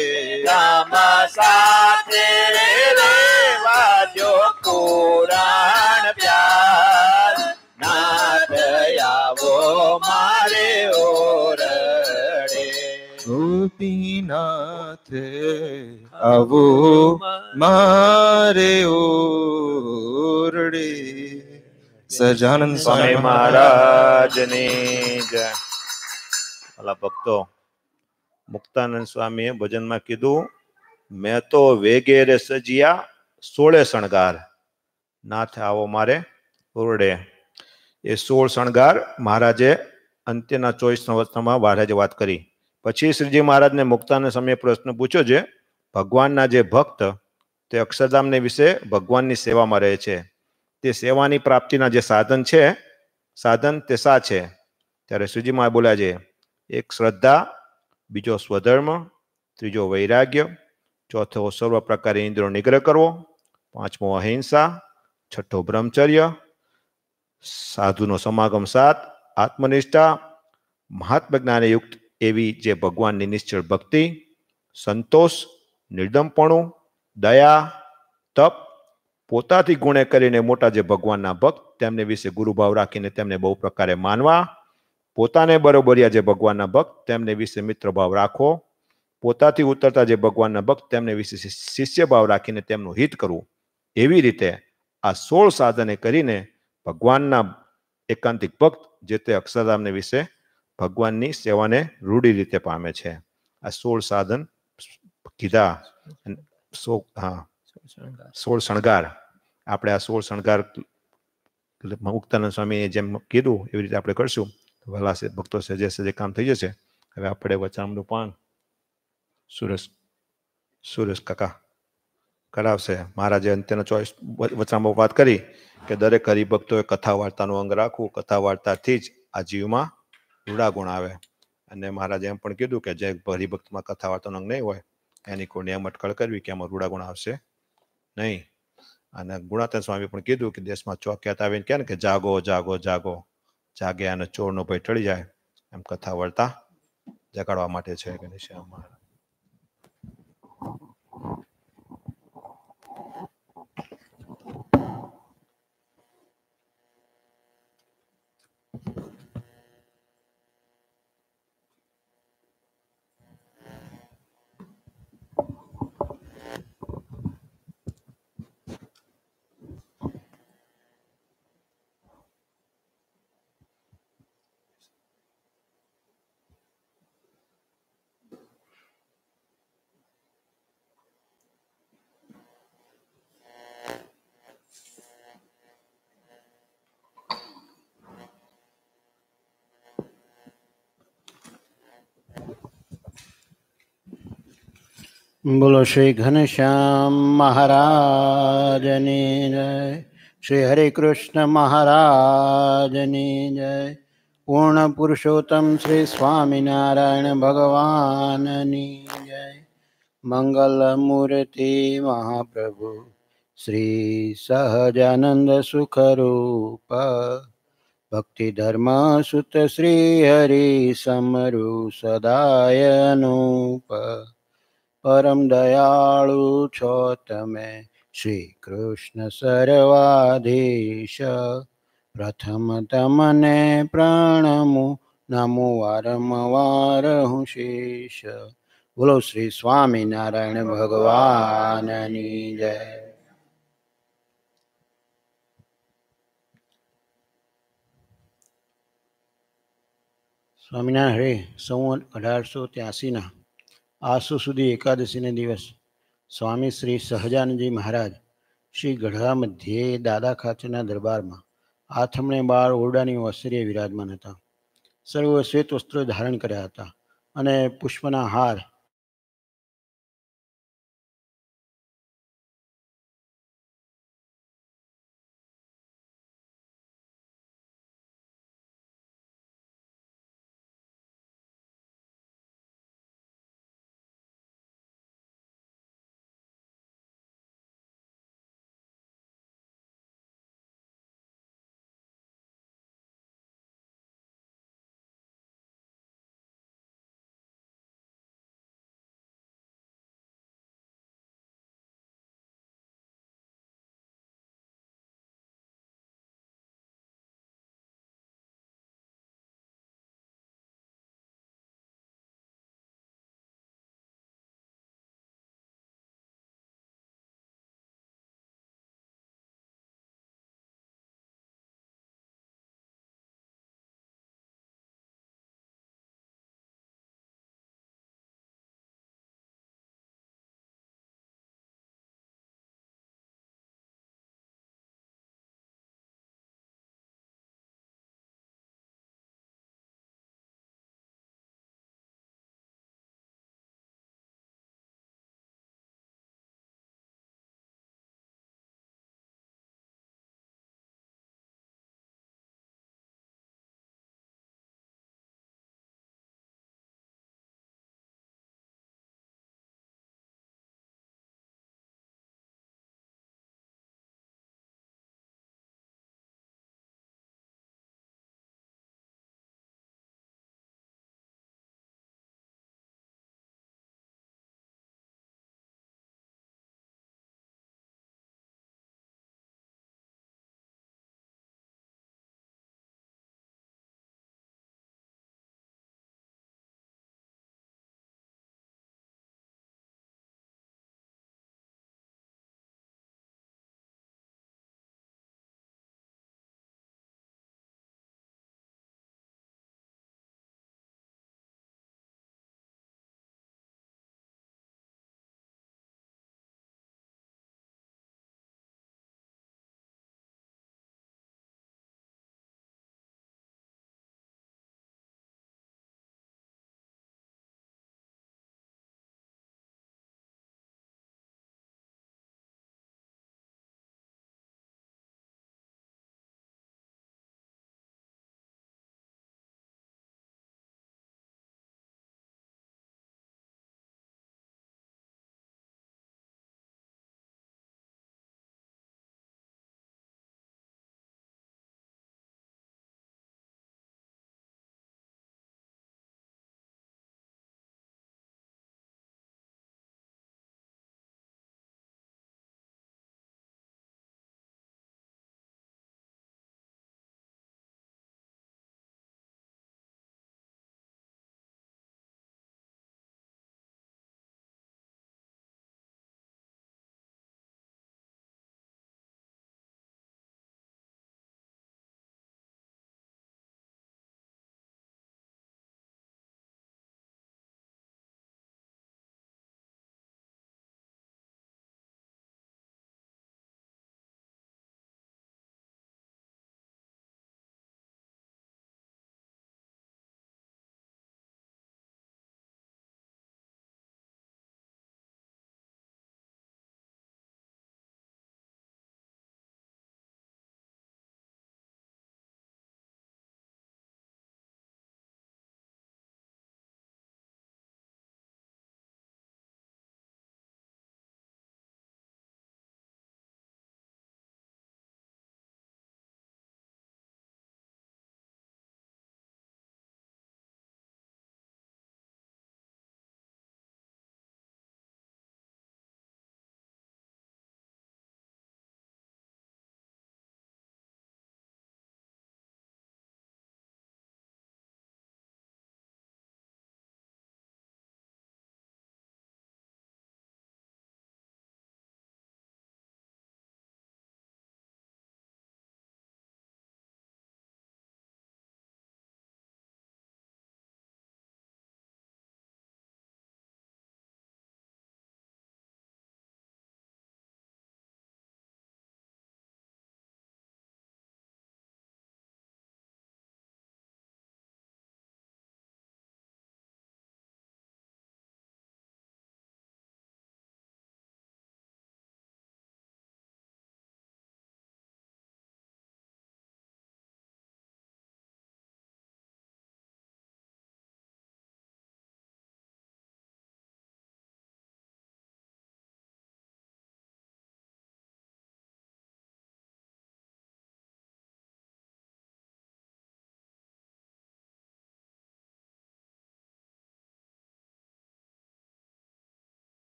[SPEAKER 8] રામ સાથે રેવા જો પુરાણ પ્યાર. નાથ આવો મારે ઓરડે.
[SPEAKER 9] ગોપીનાથ આવો મારે ઓરડે. સજાનંદ
[SPEAKER 7] સ્વામી મહારાજની જય. ભલા ભક્તો, મુક્તાનંદ સ્વામીએ ભજનમાં કીધું, મેં તો વેગેરે સજિયા 16 શણગાર. નાથ આવો મારે ઓરડે. એ 16 શણગાર મહારાજે અંત્યના 24 વર્ષમાં મહારાજે વાત કરી. પછી શ્રીજી મહારાજને મુક્તાનંદ સ્વામીએ પ્રશ્ન પૂછ્યો છે, ભગવાનના જે ભક્ત તે અક્ષરધામને વિશે ભગવાનની સેવામાં રહે છે, તે સેવાની પ્રાપ્તિના જે સાધન છે, સાધન તે શા છે? ત્યારે શ્રીજી મહારાજ બોલ્યા છે, એક શ્રદ્ધા, બીજો સ્વધર્મ, ત્રીજો વૈરાગ્ય, ચોથો સર્વ પ્રકારે ઇન્દ્રિયો નિગ્રહ કરવો, પાંચમો અહિંસા, છઠ્ઠો બ્રહ્મચર્ય, સાધુનો સમાગમ 7, આત્મનિષ્ઠા, મહાત્મ જ્ઞાને યુક્ત એવી જે ભગવાનની નિશ્ચળ ભક્તિ, સંતોષ, નિર્દમપણું, દયા, તપ, પોતાથી ગુણે કરીને મોટા જે ભગવાનના ભક્ત તેમને વિશે ગુરુભાવ રાખીને તેમને બહુ પ્રકારે માનવા, પોતાને બરોબરિયા જે ભગવાનના ભક્ત તેમને વિશે મિત્રભાવ રાખવો, પોતાથી ઉતરતા જે ભગવાનના ભક્ત તેમને વિશે શિષ્યભાવ રાખીને તેમનું હિત કરવું. એવી રીતે આ 16 સાધને કરીને ભગવાનના એકાંતિક ભક્ત જે તે અક્ષરધામને વિશે ભગવાનની સેવાને રૂઢી રીતે પામે છે. આ 16 સાધન કીધા. 16 શણગાર. આપણે આ 16 શણગાર મુક્તાનંદ સ્વામીએ જેમ કીધું એવી રીતે આપણે કરશું. ભલા ભક્તો સજે સજે કામ થઈ જશે. હવે આપણે વચામનું પાન સુરેશ કાકા કરાવશે. મહારાજે અંત્યના 24 વચનામાં વાત કરી કે દરેક હરિભક્તોએ કથા વાર્તાનું અંગ રાખવું. કથા વાર્તાથી જ આ જીવમાં રૂડા ગુણ આવે. અને મહારાજે એમ પણ કીધું કે જે હરિભક્તમાં કથા વાર્તાનો અંગ નહીં હોય એની કોઈ નિયમ અટકળ કરવી કે એમાં રૂડા ગુણ આવશે નહીં. અને ગુણાતીત સ્વામી પણ કીધું કે દેશમાં ચોક્યાત આવીને કહે ને કે જાગો જાગો જાગો, જાગે અને ચોરનો ભય ટળી જાય. એમ કથા વાર્તા જગાડવા માટે છે. ઘનશ્યામ મહારાજ
[SPEAKER 10] બોલો શ્રી ઘનશ્યામ મહારાજની જય. શ્રી હરે કૃષ્ણ મહારાજની જય. પૂર્ણ પુરુષોત્તમ શ્રી સ્વામિનારાયણ ભગવાનની જય. મંગલ મૂર્તિ મહાપ્રભુ શ્રી સહજાનંદ સુખરૂપ ભક્તિ ધર્મ સુત શ્રી હરિ સમરુ સદાય અનુપ. પરમ દયાળુ છો તમે શ્રી કૃષ્ણ સર્વાધીશ. પ્રથમ તમને પ્રણમું નમો વારંવાર હું શીશ. બોલો શ્રી સ્વામિનારાયણ ભગવાનની જય. સ્વામિનારાયણ હરે સંવત 1883 આસો સુધી એકાદશીને દિવસ સ્વામી શ્રી સહજાનંદજી મહારાજ શ્રી ગઢડા મધ્યે દાદા ખાચરના દરબારમાં આથમણે બાર ઓરડાની ઓસરીએ વિરાજમાન હતા. સર્વ શ્વેત વસ્ત્રો ધારણ કર્યા હતા અને પુષ્પના હાર